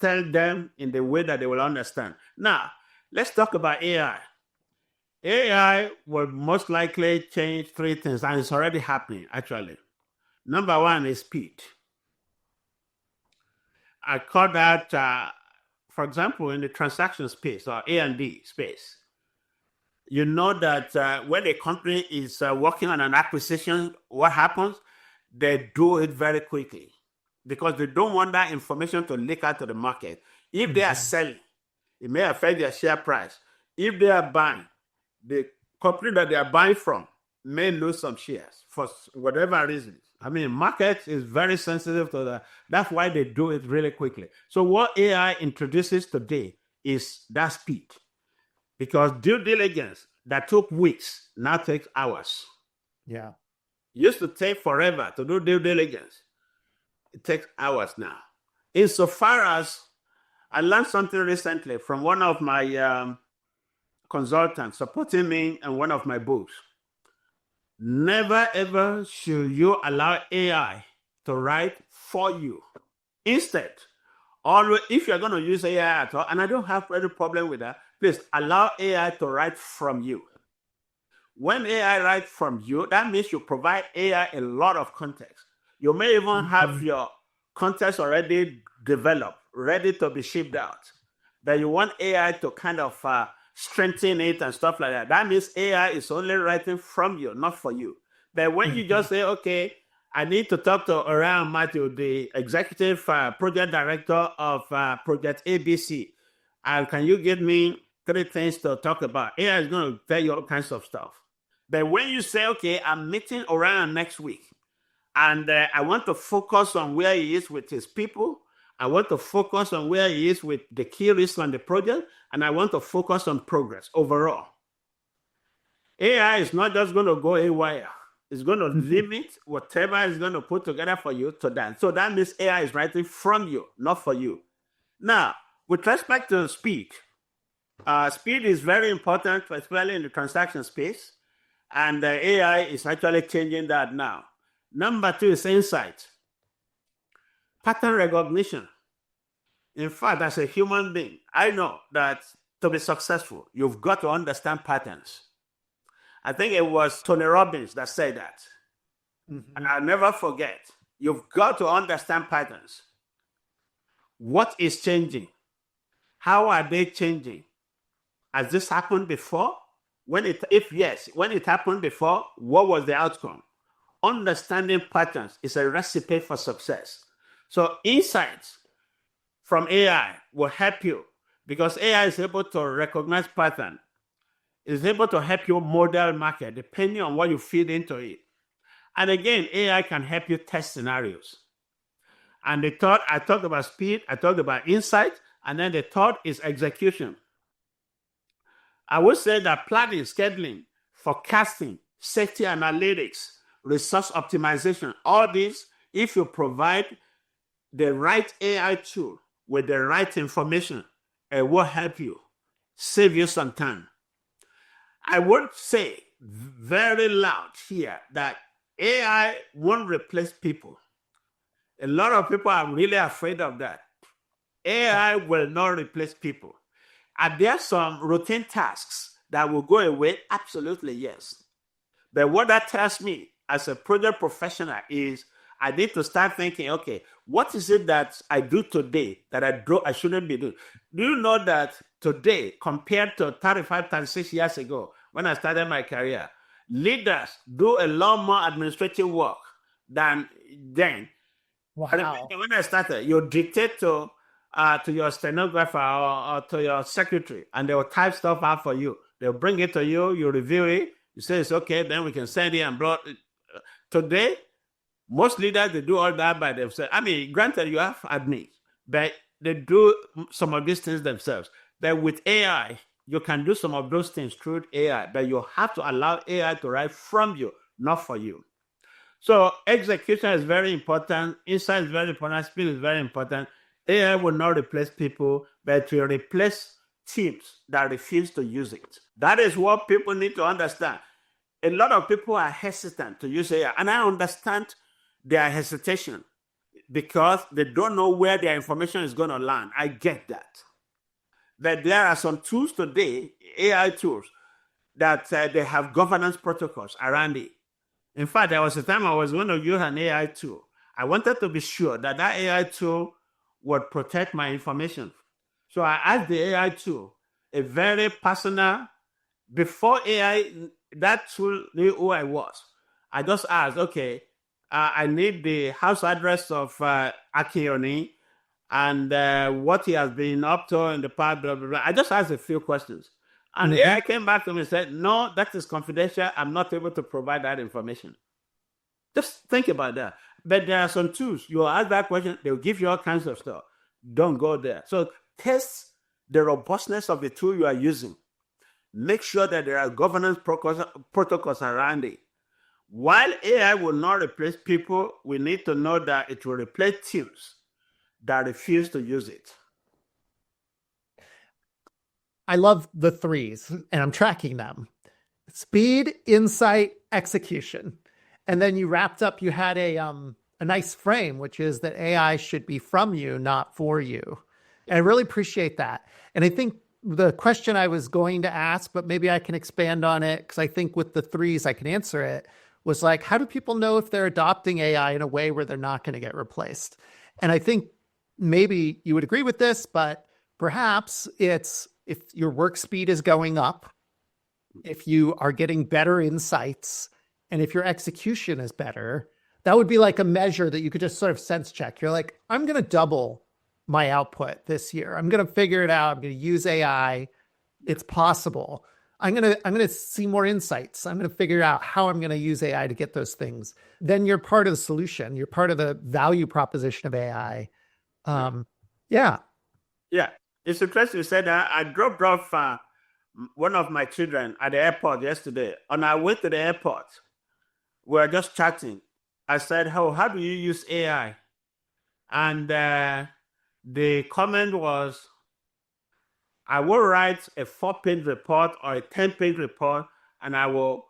tell them in the way that they will understand. Now, let's talk about AI. AI will most likely change three things, and it's already happening, actually. Number one is speed. I call that, for example, in the transaction space or A&D space. You know that when a company is working on an acquisition, what happens? They do it very quickly because they don't want that information to leak out to the market. If they are selling, it may affect their share price. If they are buying, the company that they are buying from may lose some shares for whatever reasons. I mean, market is very sensitive to that. That's why they do it really quickly. So what AI introduces today is that speed. Because due diligence that took weeks now takes hours. Yeah. It used to take forever to do due diligence. It takes hours now. Insofar as I learned something recently from one of my consultants supporting me in one of my books. Never ever should you allow AI to write for you. Instead, always, if you're going to use AI at all, and I don't have any problem with that, please allow AI to write from you. When AI writes from you, that means you provide AI a lot of context. You may even have your context already developed, ready to be shipped out. But you want AI to kind of strengthen it and stuff like that. That means AI is only writing from you, not for you. But when you just say, okay, I need to talk to Orion Matthew, the executive project director of Project ABC, and can you give me three things to talk about? AI is going to tell you all kinds of stuff. But when you say, okay, I'm meeting Orion next week, and I want to focus on where he is with his people I want to focus on where he is with the key risks on the project, and I want to focus on progress overall. AI is not just going to go haywire. It's going to limit whatever it's going to put together for you to that. So that means AI is writing from you, not for you. Now, with respect to speed, speed is very important, especially in the transaction space. And AI is actually changing that now. Number 2 is insight. Pattern recognition. In fact, as a human being, I know that to be successful, you've got to understand patterns. I think it was Tony Robbins that said that. And I'll never forget. You've got to understand patterns. What is changing? How are they changing? Has this happened before? If yes, when it happened before, what was the outcome? Understanding patterns is a recipe for success. So insights from AI will help you because AI is able to recognize patterns. It's able to help you model market depending on what you feed into it. And again, AI can help you test scenarios. And the third, I talked about speed, I talked about insight, and then the third is execution. I would say that planning, scheduling, forecasting, safety analytics, resource optimization, all these, if you provide the right AI tool with the right information, it will help you, save you some time. I would say very loud here that AI won't replace people. A lot of people are really afraid of that. AI will not replace people. Are there some routine tasks that will go away? Absolutely, yes. But what that tells me as a project professional is I need to start thinking, okay, what is it that I do today that I shouldn't be doing? Do you know that today, compared to 35, 36 years ago, when I started my career, leaders do a lot more administrative work than then. Wow. When I started, you dictate to your stenographer or to your secretary, and they will type stuff out for you. They'll bring it to you, you review it, you say it's okay, then we can send it and brought it. Today, most leaders, they do all that by themselves. I mean, granted, you have admins, but they do some of these things themselves. But with AI, you can do some of those things through AI, but you have to allow AI to write from you, not for you. So execution is very important. Insight is very important. Speed is very important. AI will not replace people, but it will replace teams that refuse to use it. That is what people need to understand. A lot of people are hesitant to use AI, and I understand their hesitation because they don't know where their information is going to land. I get that. But there are some tools today, AI tools, that they have governance protocols around it. In fact, there was a time I was going to use an AI tool. I wanted to be sure that that AI tool would protect my information. So I asked the AI tool a very personal, before AI, that tool knew who I was. I just asked, okay, I need the house address of Akin Oni and what he has been up to in the past, blah, blah, blah. I just asked a few questions. And AI came back to me and said, no, that is confidential. I'm not able to provide that information. Just think about that. But there are some tools. You ask that question, they'll give you all kinds of stuff. Don't go there. So test the robustness of the tool you are using. Make sure that there are governance protocols around it. While AI will not replace people, we need to know that it will replace teams that refuse to use it. I love the threes, and I'm tracking them. Speed, insight, execution. And then you wrapped up, you had a nice frame, which is that AI should be from you, not for you. And I really appreciate that. And I think the question I was going to ask, but maybe I can expand on it, because I think with the threes I can answer it, was like, how do people know if they're adopting AI in a way where they're not going to get replaced? And I think maybe you would agree with this, but perhaps it's if your work speed is going up, if you are getting better insights, and if your execution is better, that would be like a measure that you could just sort of sense check. You're like, I'm going to double my output this year. I'm going to figure it out. I'm going to use AI. It's possible. I'm going to see more insights. I'm going to figure out how I'm going to use AI to get those things. Then you're part of the solution. You're part of the value proposition of AI. Yeah. Yeah. It's interesting you said that. I dropped off one of my children at the airport yesterday. On our way to the airport, we were just chatting. I said, how do you use AI? And the comment was, I will write a 4-page report or a 10-page report, and I will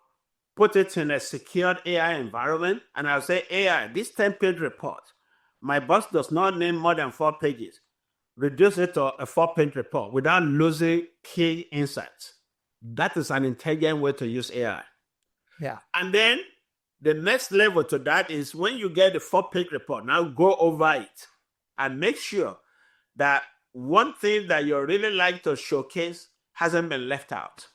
put it in a secured AI environment. And I'll say, AI, this 10-page report, my boss does not need more than 4 pages. Reduce it to a 4-page report without losing key insights. That is an intelligent way to use AI. Yeah. And then the next level to that is when you get the 4-page report, now go over it and make sure that one thing that you really like to showcase hasn't been left out.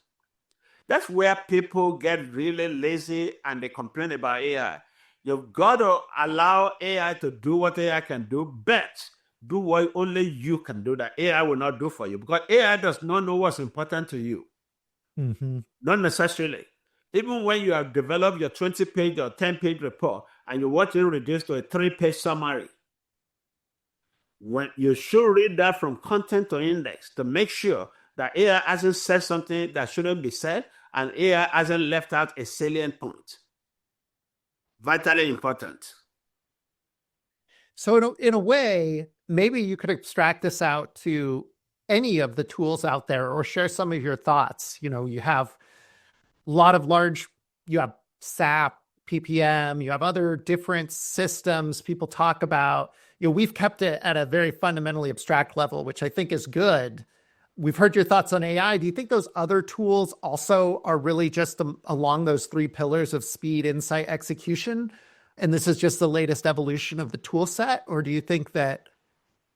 That's where people get really lazy and they complain about AI. You've got to allow AI to do what AI can do, but do what only you can do that AI will not do for you, because AI does not know what's important to you. Mm-hmm. Not necessarily. Even when you have developed your 20-page or 10-page report and you want to reduce to a 3-page summary, when you should read that from content to index to make sure that AI hasn't said something that shouldn't be said and AI hasn't left out a salient point. Vitally important. So in a way, maybe you could abstract this out to any of the tools out there or share some of your thoughts. You have a lot of you have SAP, PPM, you have other different systems people talk about. We've kept it at a very fundamentally abstract level, which I think is good. We've heard your thoughts on AI. Do you think those other tools also are really just along those 3 pillars of speed, insight, execution? And this is just the latest evolution of the tool set? Or do you think that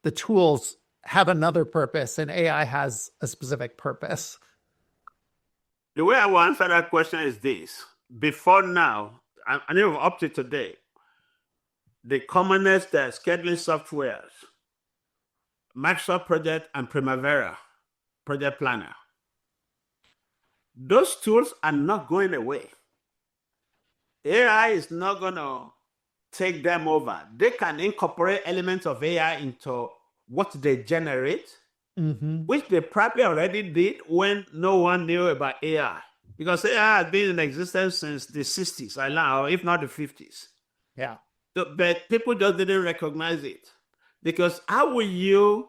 the tools have another purpose and AI has a specific purpose? The way I will answer that question is this. Before now, and even up to today, the commonest scheduling softwares, Microsoft Project and Primavera, Project Planner, those tools are not going away. AI is not going to take them over. They can incorporate elements of AI into what they generate, which they probably already did when no one knew about AI. Because AI has been in existence since the 60s, or if not the 50s. Yeah. But people just didn't recognize it. Because how will you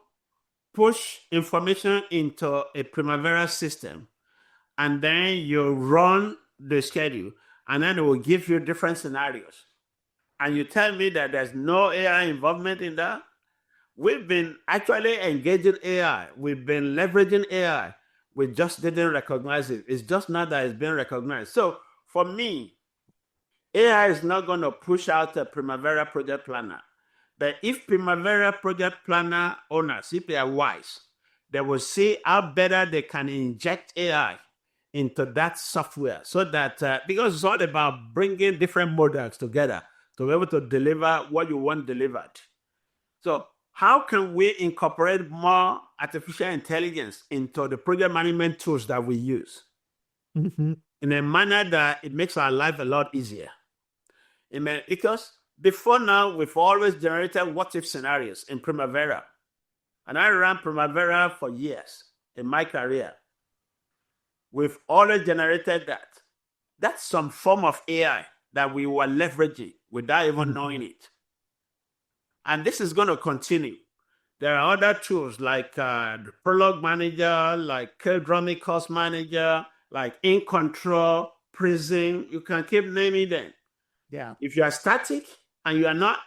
push information into a Primavera system and then you run the schedule and then it will give you different scenarios? And you tell me that there's no AI involvement in that? We've been actually engaging AI. We've been leveraging AI. We just didn't recognize it. It's just not that it's been recognized. So for me, AI is not going to push out a Primavera Project Planner. But if Primavera Project Planner owners, if they are wise, they will see how better they can inject AI into that software so that, because it's all about bringing different models together to be able to deliver what you want delivered. So how can we incorporate more artificial intelligence into the project management tools that we use in a manner that it makes our life a lot easier? Because before now, we've always generated what-if scenarios in Primavera. And I ran Primavera for years in my career. We've always generated that. That's some form of AI that we were leveraging without even knowing it. And this is going to continue. There are other tools like the Prologue Manager, like K-Drumy Cost Manager, like In Control, Prism. You can keep naming them. Yeah. If you are static and you are not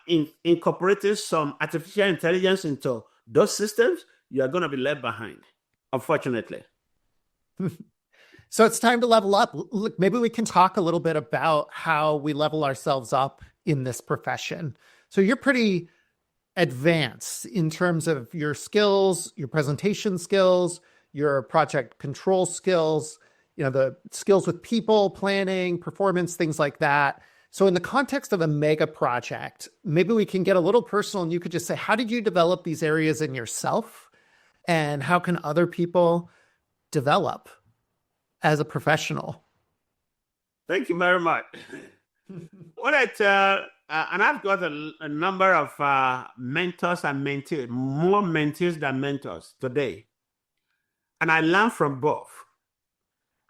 incorporating some artificial intelligence into those systems, you are going to be left behind, unfortunately. So it's time to level up. Look, maybe we can talk a little bit about how we level ourselves up in this profession. So you're pretty advanced in terms of your skills, your presentation skills, your project control skills, the skills with people, planning, performance, things like that. So in the context of a mega project, maybe we can get a little personal and you could just say, how did you develop these areas in yourself? And how can other people develop as a professional? Thank you very much. What I tell and I've got a number of mentors and mentees, more mentees than mentors today. And I learn from both.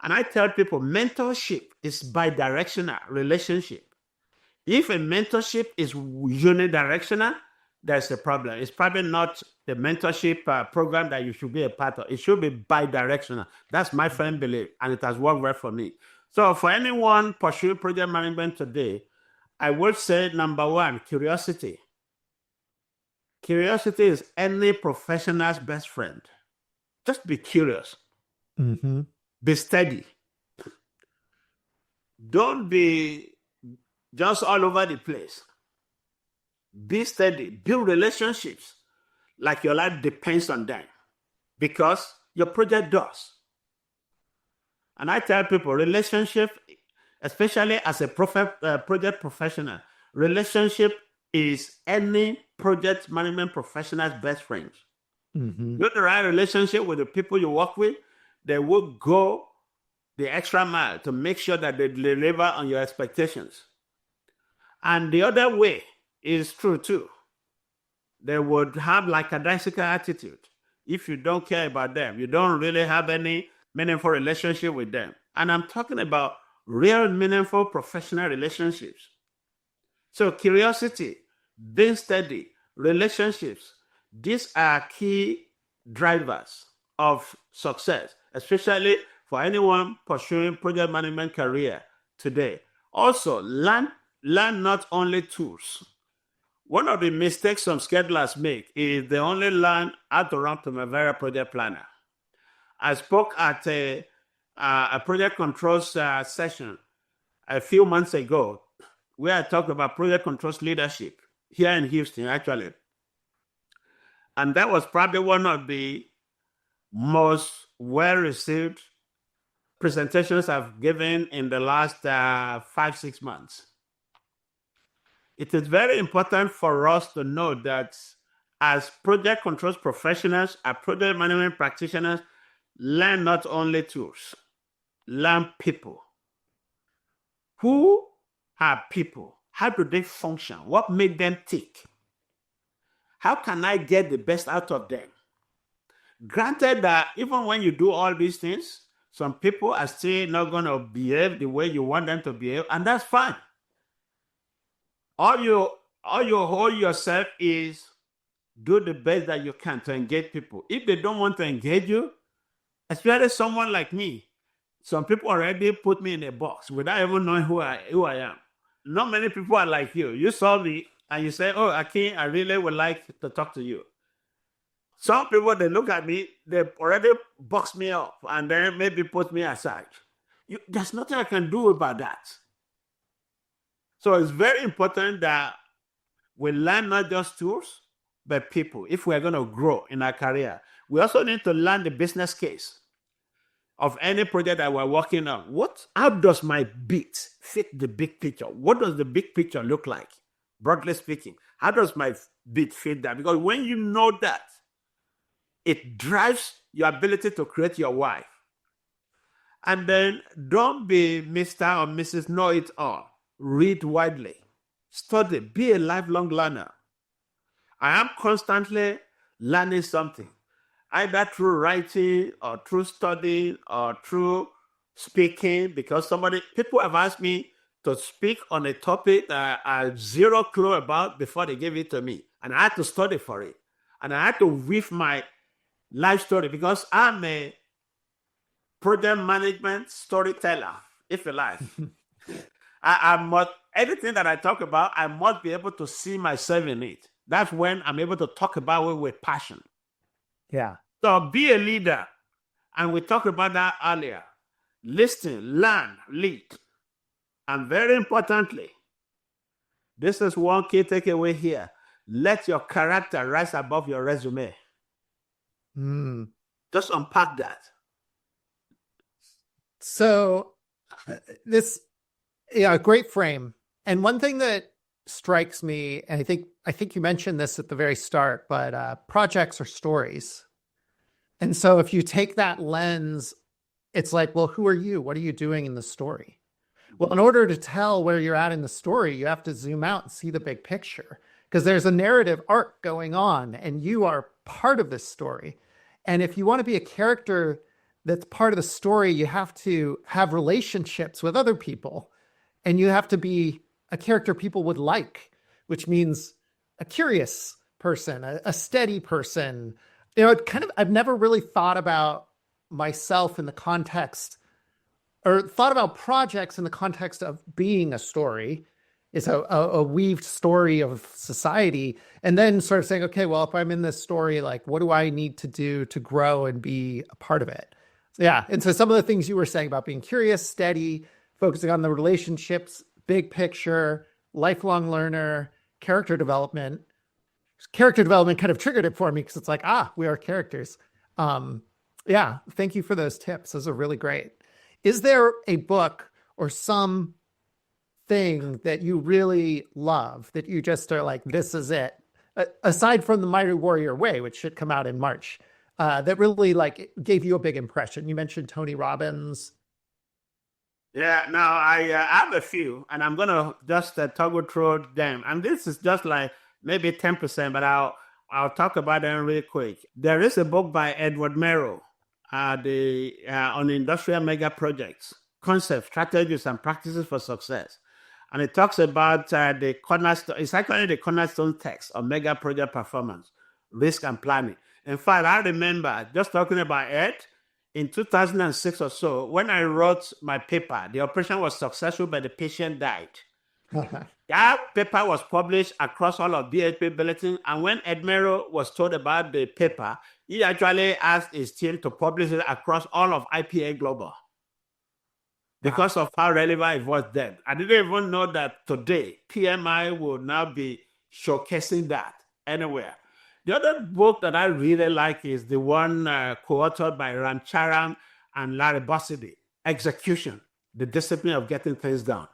And I tell people mentorship is bi-directional relationship. If a mentorship is unidirectional, there's a problem. It's probably not the mentorship program that you should be a part of. It should be bi-directional. That's my firm belief, and it has worked well for me. So for anyone pursuing project management today, I would say, number one, curiosity. Curiosity is any professional's best friend. Just be curious. Mm-hmm. Be steady. Don't be just all over the place. Be steady. Build relationships like your life depends on them, because your project does. And I tell people, relationship, especially as a project professional, relationship is any project management professional's best friend. Mm-hmm. Build the right relationship with the people you work with. They will go the extra mile to make sure that they deliver on your expectations. And the other way is true too. They would have like a lackadaisical attitude. If you don't care about them, you don't really have any meaningful relationship with them. And I'm talking about real meaningful professional relationships. So curiosity, being steady, relationships, these are key drivers of success, especially for anyone pursuing project management career today. Also, learn not only tools. One of the mistakes some schedulers make is they only learn how to run Primavera Project Planner. I spoke at a project controls session a few months ago where I talked about project controls leadership here in Houston, actually. And that was probably one of the most well-received presentations I've given in the last 5-6 months. It is very important for us to know that as project controls professionals, as project management practitioners, learn not only tools, learn people. Who are people? How do they function? What makes them tick? How can I get the best out of them? Granted that even when you do all these things, some people are still not going to behave the way you want them to behave, and that's fine. All you hold yourself is do the best that you can to engage people. If they don't want to engage you, especially someone like me, some people already put me in a box without even knowing who I am. Not many people are like you. You saw me and you say, "Oh, Akin, I really would like to talk to you." Some people, they look at me, they already box me up and then maybe put me aside. There's nothing I can do about that. So it's very important that we learn not just tools, but people. If we're going to grow in our career, we also need to learn the business case of any project that we're working on. How does my bit fit the big picture? What does the big picture look like? Broadly speaking, how does my bit fit that? Because when you know that, it drives your ability to create your why. And then don't be Mr. or Mrs. Know-it-all. Read widely. Study. Be a lifelong learner. I am constantly learning something, either through writing or through studying or through speaking, because people have asked me to speak on a topic that I had zero clue about before they gave it to me. And I had to study for it. And I had to weave my life story, because I'm a project management storyteller, if you like. I must, everything that I talk about, I must be able to see myself in it. That's when I'm able to talk about it with passion. Yeah. So be a leader. And we talked about that earlier. Listen, learn, lead. And very importantly, this is one key takeaway here. Let your character rise above your resume. Just unpack that. So great frame. And one thing that strikes me, and I think you mentioned this at the very start, but projects are stories. And so if you take that lens, it's like, well, who are you? What are you doing in the story? Well, in order to tell where you're at in the story, you have to zoom out and see the big picture because there's a narrative arc going on and you are part of this story. And if you want to be a character that's part of the story, you have to have relationships with other people and you have to be a character people would like, which means a curious person, a steady person. I've never really thought about myself in the context or thought about projects in the context of being a story. It's a weaved story of society. And then sort of saying, okay, well, if I'm in this story, like, what do I need to do to grow and be a part of it? So, yeah. And so some of the things you were saying about being curious, steady, focusing on the relationships, big picture, lifelong learner, character development. Character development kind of triggered it for me because it's like, we are characters. Yeah. Thank you for those tips. Those are really great. Is there a book or some thing that you really love that you just are like, this is it, aside from The Mighty Warrior Way, which should come out in March, that really like gave you a big impression? You mentioned Tony Robbins. Yeah, no, I have a few, and I'm gonna just toggle through them. And this is just like maybe 10%, but I'll talk about them really quick. There is a book by Edward Merrill, on industrial mega projects, concepts, strategies, and practices for success. And it talks about the cornerstone. It's actually the cornerstone text of mega project performance, risk, and planning. In fact, I remember just talking about it in 2006 or so, when I wrote my paper. The operation was successful, but the patient died. That paper was published across all of BHP Bulletin. And when Ed Merrill was told about the paper, he actually asked his team to publish it across all of IPA Global because of how relevant it was then. I didn't even know that today PMI will now be showcasing that anywhere. The other book that I really like is the one co-authored by Ramcharan and Larry Bossidy, Execution, the Discipline of Getting Things Done.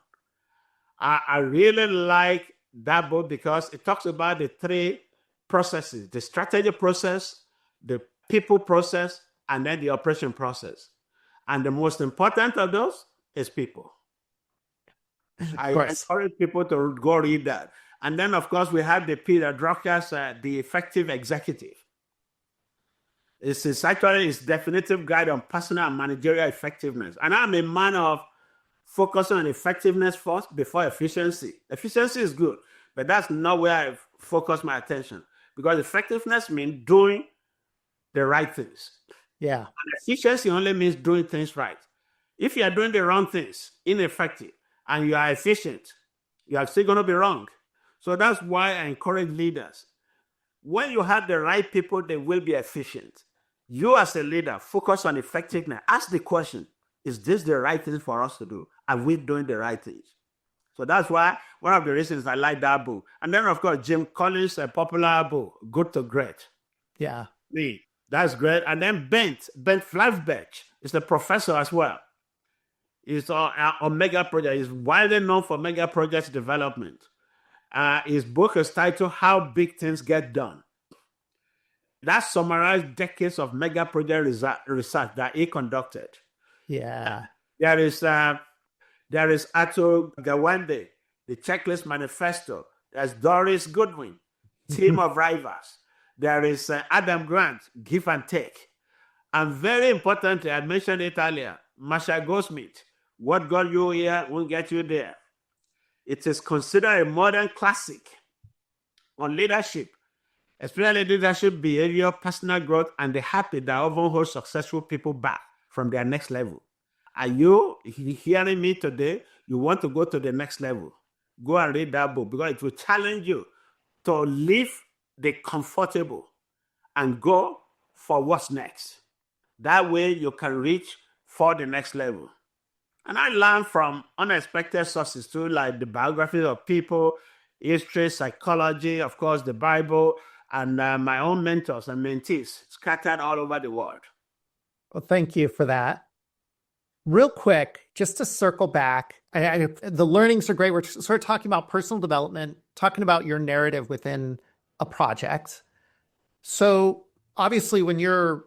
I really like that book because it talks about the three processes: the strategy process, the people process, and then the operation process. And the most important of those is people. I encourage people to go read that. And then, of course, we have the Peter Drucker's The Effective Executive. It's actually his definitive guide on personal and managerial effectiveness. And I'm a man of focusing on effectiveness first before efficiency. Efficiency is good, but that's not where I focus my attention, because effectiveness means doing the right things. Yeah. And efficiency only means doing things right. If you are doing the wrong things, ineffective, and you are efficient, you are still going to be wrong. So that's why I encourage leaders. When you have the right people, they will be efficient. You as a leader, focus on effectiveness. Ask the question, is this the right thing for us to do? Are we doing the right things? So that's why one of the reasons I like that book. And then, of course, Jim Collins' a popular book, Good to Great. Yeah. That's great. And then Bent Flansburgh is a professor as well. He's on mega projects. He's widely known for mega projects development. His book is titled How Big Things Get Done. That summarized decades of mega project research that he conducted. Yeah. There is Ato Gawande, the Checklist Manifesto. There's Doris Goodwin, Team of Rivals. There is Adam Grant, Give and Take. And very importantly, I mentioned it earlier, Marshall Goldsmith, What Got You Here Won't Get You There. It is considered a modern classic on leadership, especially leadership behavior, personal growth, and the habit that often holds successful people back from their next level. Are you hearing me today? You want to go to the next level? Go and read that book, because it will challenge you to leave the comfortable and go for what's next. That way you can reach for the next level. And I learned from unexpected sources too, like the biographies of people, history, psychology, of course, the Bible, and my own mentors and mentees scattered all over the world. Well, thank you for that. Real quick, just to circle back, the learnings are great. We're sort of talking about personal development, talking about your narrative within a project. So obviously, when you're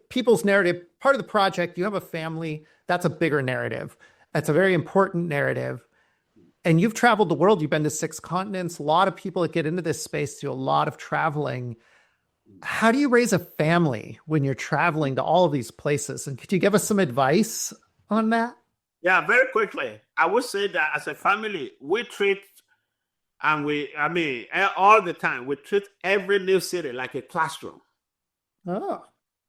people's narrative, part of the project, you have a family, that's a bigger narrative. That's a very important narrative. And you've traveled the world. You've been to 6 continents. A lot of people that get into this space do a lot of traveling. How do you raise a family when you're traveling to all of these places? And could you give us some advice on that? Yeah, very quickly. I would say that as a family, we treat, all the time, we treat every new city like a classroom. Oh,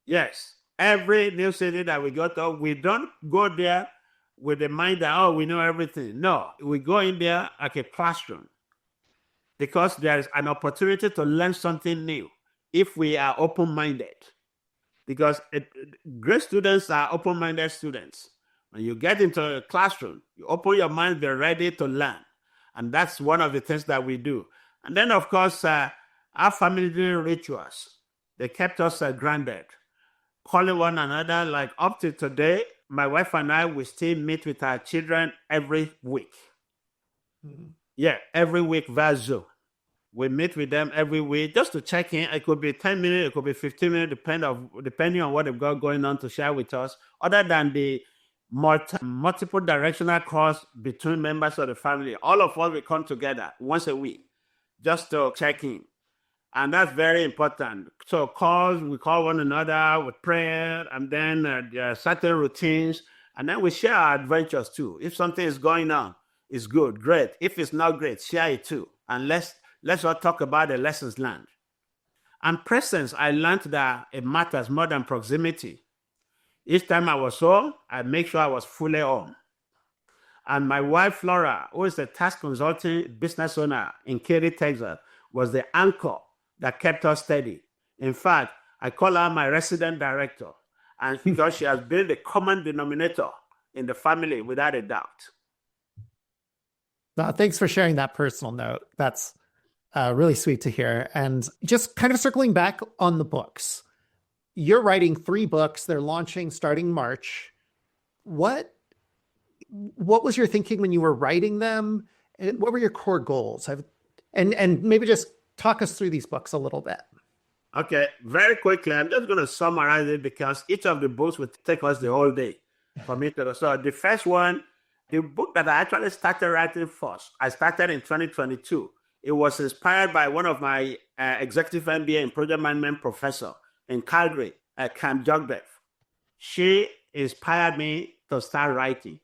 Yes. Every new city that we go to, we don't go there with the mind that, oh, we know everything. No, we go in there like a classroom because there is an opportunity to learn something new if we are open-minded. Because great students are open-minded students. When you get into a classroom, you open your mind, be ready to learn. And that's one of the things that we do. And then, of course, our family rituals, they kept us grounded. Calling one another, like up to today, my wife and I, we still meet with our children every week. Mm-hmm. Yeah, every week via Zoom. We meet with them every week just to check in. It could be 10 minutes, it could be 15 minutes, depending on what they've got going on to share with us, other than the multiple directional calls between members of the family. All of us will come together once a week just to check in. And that's very important. So we call one another with prayer, and then there are certain routines, and then we share our adventures too. If something is going on, it's good, great. If it's not great, share it too. And let's all talk about the lessons learned. And presence, I learned that it matters more than proximity. Each time I was home, I make sure I was fully home. And my wife, Flora, who is a tax consulting business owner in Katy, Texas, was the anchor that kept us steady. In fact, I call her my resident director, and because she has been the common denominator in the family without a doubt. Thanks for sharing that personal note. That's really sweet to hear. And just kind of circling back on the books, you're writing 3 books. They're launching starting March. What was your thinking when you were writing them? And what were your core goals? And maybe just talk us through these books a little bit. Okay, very quickly, I'm just going to summarize it because each of the books will take us the whole day for me to. So the first one, the book that I actually started writing first, I started in 2022. It was inspired by one of my executive MBA and project management professor in Calgary, Camp Jogdev. She inspired me to start writing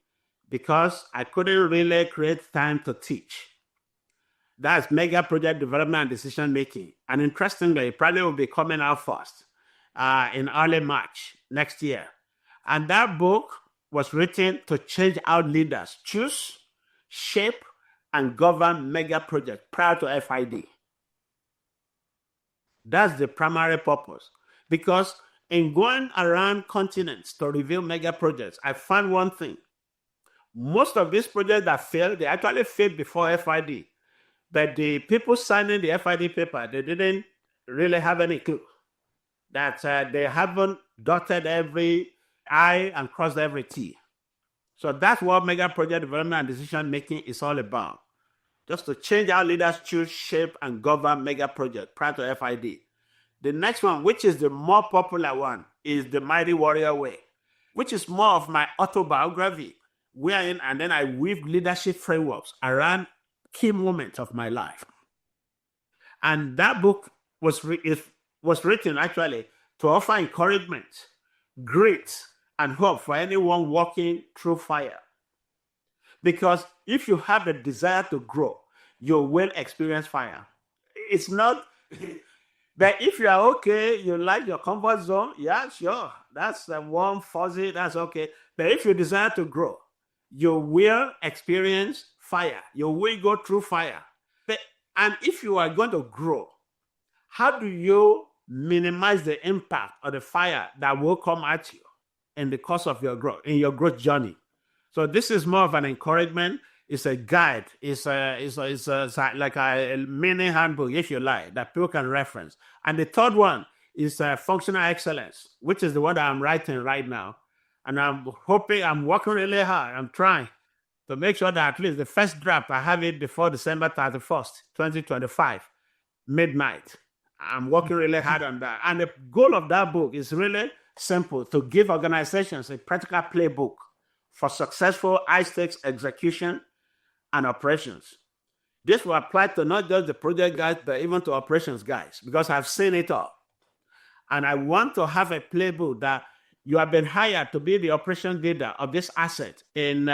because I couldn't really create time to teach. That's mega project development and decision making. And interestingly, it probably will be coming out first in early March next year. And that book was written to change how leaders choose, shape, and govern mega projects prior to FID. That's the primary purpose. Because in going around continents to review mega projects, I found one thing. Most of these projects that failed, they actually failed before FID. But the people signing the FID paper, they didn't really have any clue that they haven't dotted every I and crossed every T. So that's what mega project development and decision making is all about. Just to change how leaders choose, shape, and govern mega projects prior to FID. The next one, which is the more popular one, is The Mighty Warrior Way, which is more of my autobiography, wherein and then I weave leadership frameworks around key moments of my life. And that book was written actually to offer encouragement, grit, and hope for anyone walking through fire. Because if you have a desire to grow, you will experience fire. It's not, but if you are okay, you like your comfort zone, yeah, sure, that's warm, fuzzy, that's okay. But if you desire to grow, you will experience fire. You will go through fire. And if you are going to grow, how do you minimize the impact of the fire that will come at you in the course of your growth, in your growth journey? So this is more of an encouragement. It's a guide. It's like a mini handbook, if you like, that people can reference. And the third one is functional excellence, which is the one that I'm writing right now. And I'm working really hard. I'm trying to make sure that at least the first draft, I have it before December 31st, 2025, midnight. I'm working really hard on that. And the goal of that book is really simple, to give organizations a practical playbook for successful high-stakes execution and operations. This will apply to not just the project guys, but even to operations guys, because I've seen it all. And I want to have a playbook that you have been hired to be the operations leader of this asset in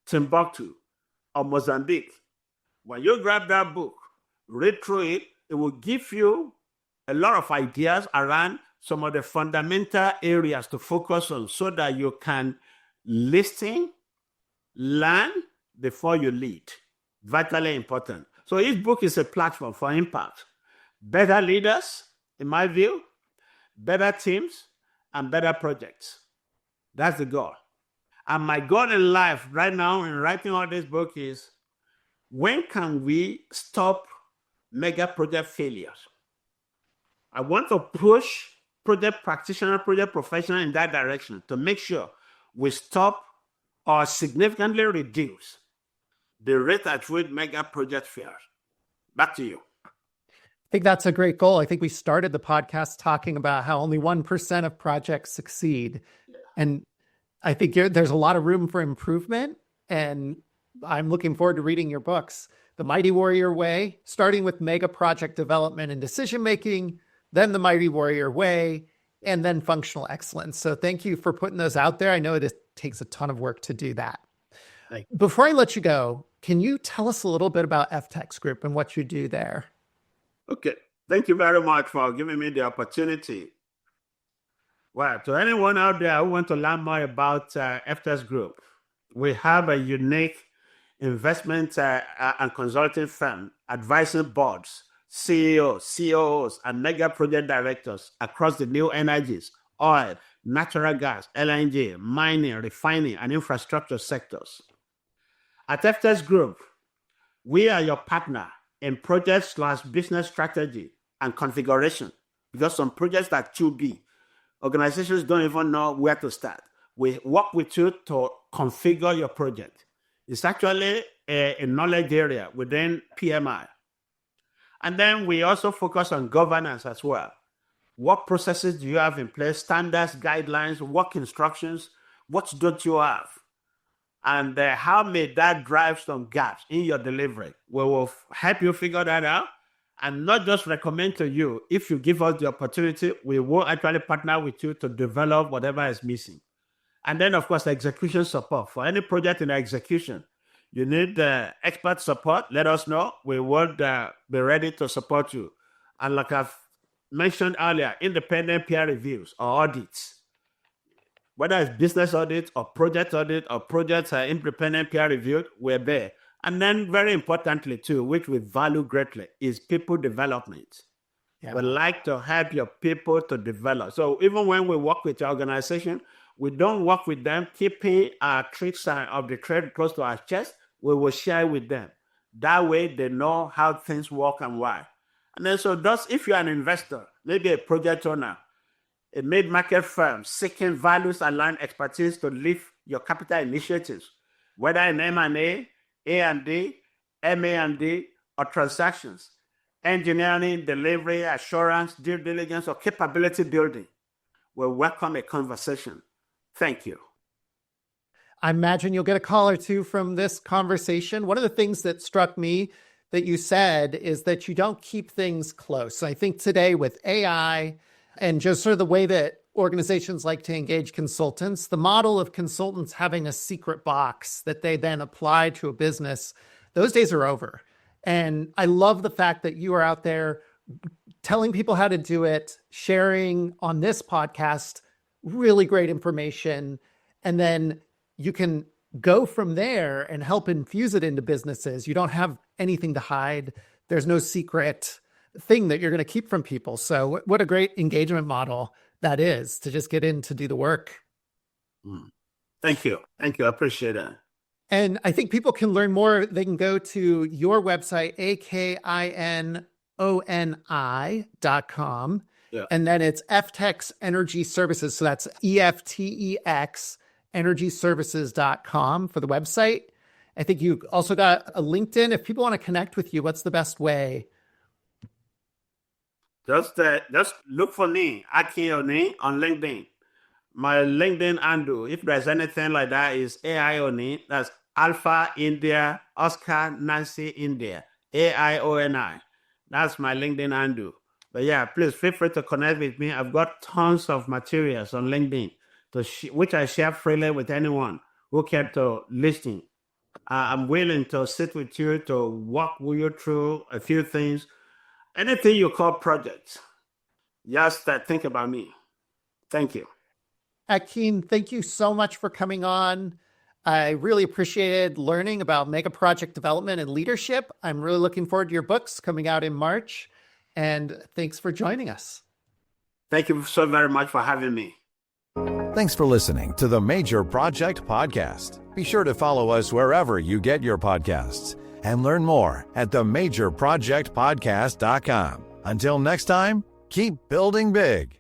Timbuktu or Mozambique. When you grab that book, read through it, it will give you a lot of ideas around some of the fundamental areas to focus on so that you can listen, learn before you lead. Vitally important. So each book is a platform for impact. Better leaders, in my view, better teams, and better projects. That's the goal. And my goal in life right now in writing all this book is, when can we stop mega project failures? I want to push project practitioners, project professionals in that direction to make sure we stop or significantly reduce the rate at which mega project fails. Back to you. I think that's a great goal. I think we started the podcast talking about how only 1% of projects succeed. And I think there's a lot of room for improvement. And I'm looking forward to reading your books. The Mighty Warrior Way, starting with mega project development and decision-making, then the Mighty Warrior Way, and then functional excellence. So thank you for putting those out there. I know it takes a ton of work to do that. Before I let you go, can you tell us a little bit about FTEX Group and what you do there? Okay. Thank you very much for giving me the opportunity. Well, to anyone out there who want to learn more about FTEX Group, we have a unique investment and consulting firm advising boards, CEOs, COOs, and mega project directors across the new energies, oil, natural gas, LNG, mining, refining, and infrastructure sectors. At FTEX Group, we are your partner in project/business strategy and configuration, because some projects are too big. Organizations don't even know where to start. We work with you to configure your project. It's actually a knowledge area within PMI. And then we also focus on governance as well. What processes do you have in place? Standards, guidelines, work instructions. What don't you have? And how may that drive some gaps in your delivery? We will help you figure that out and not just recommend to you. If you give us the opportunity, we will actually partner with you to develop whatever is missing. And then, of course, execution support. For any project in execution, you need expert support. Let us know. We would be ready to support you. And like I've mentioned earlier, independent peer reviews or audits. Whether it's business audit or projects are independent peer reviewed, we're there. And then very importantly too, which we value greatly, is people development. Yeah. We like to help your people to develop. So even when we work with your organization, we don't work with them keeping our tricks of the trade close to our chest. We will share with them. That way they know how things work and why. And then so thus, if you're an investor, maybe a project owner, a mid-market firm seeking values-aligned expertise to lift your capital initiatives, whether in M&A, A&D, M&A&D, or transactions, engineering, delivery, assurance, due diligence, or capability building, we welcome a conversation. Thank you. I imagine you'll get a call or two from this conversation. One of the things that struck me that you said is that you don't keep things close. I think today with AI and just sort of the way that organizations like to engage consultants, the model of consultants having a secret box that they then apply to a business, those days are over. And I love the fact that you are out there telling people how to do it, sharing on this podcast, really great information. And then you can go from there and help infuse it into businesses. You don't have anything to hide. There's no secret thing that you're going to keep from people. So what a great engagement model that is, to just get in to do the work. Thank you. Thank you. I appreciate that. And I think people can learn more. They can go to your website, akinoni.com. Yeah. And then it's FTEX Energy Services. So that's EFTEX energyservices.com for the website. I think you also got a LinkedIn. If people want to connect with you, what's the best way? Just look for me, Akin Oni, on LinkedIn. My LinkedIn handle, if there's anything like that, is Akin Oni. That's Alpha India, Oscar Nancy India, AIONI. That's my LinkedIn handle. But yeah, please feel free to connect with me. I've got tons of materials on LinkedIn, which I share freely with anyone who care to listen. I'm willing to sit with you to walk with you through a few things. Anything you call projects, just think about me. Thank you. Akin, thank you so much for coming on. I really appreciated learning about mega project development and leadership. I'm really looking forward to your books coming out in March. And thanks for joining us. Thank you so very much for having me. Thanks for listening to the Major Project Podcast. Be sure to follow us wherever you get your podcasts and learn more at themajorprojectpodcast.com. Until next time, keep building big.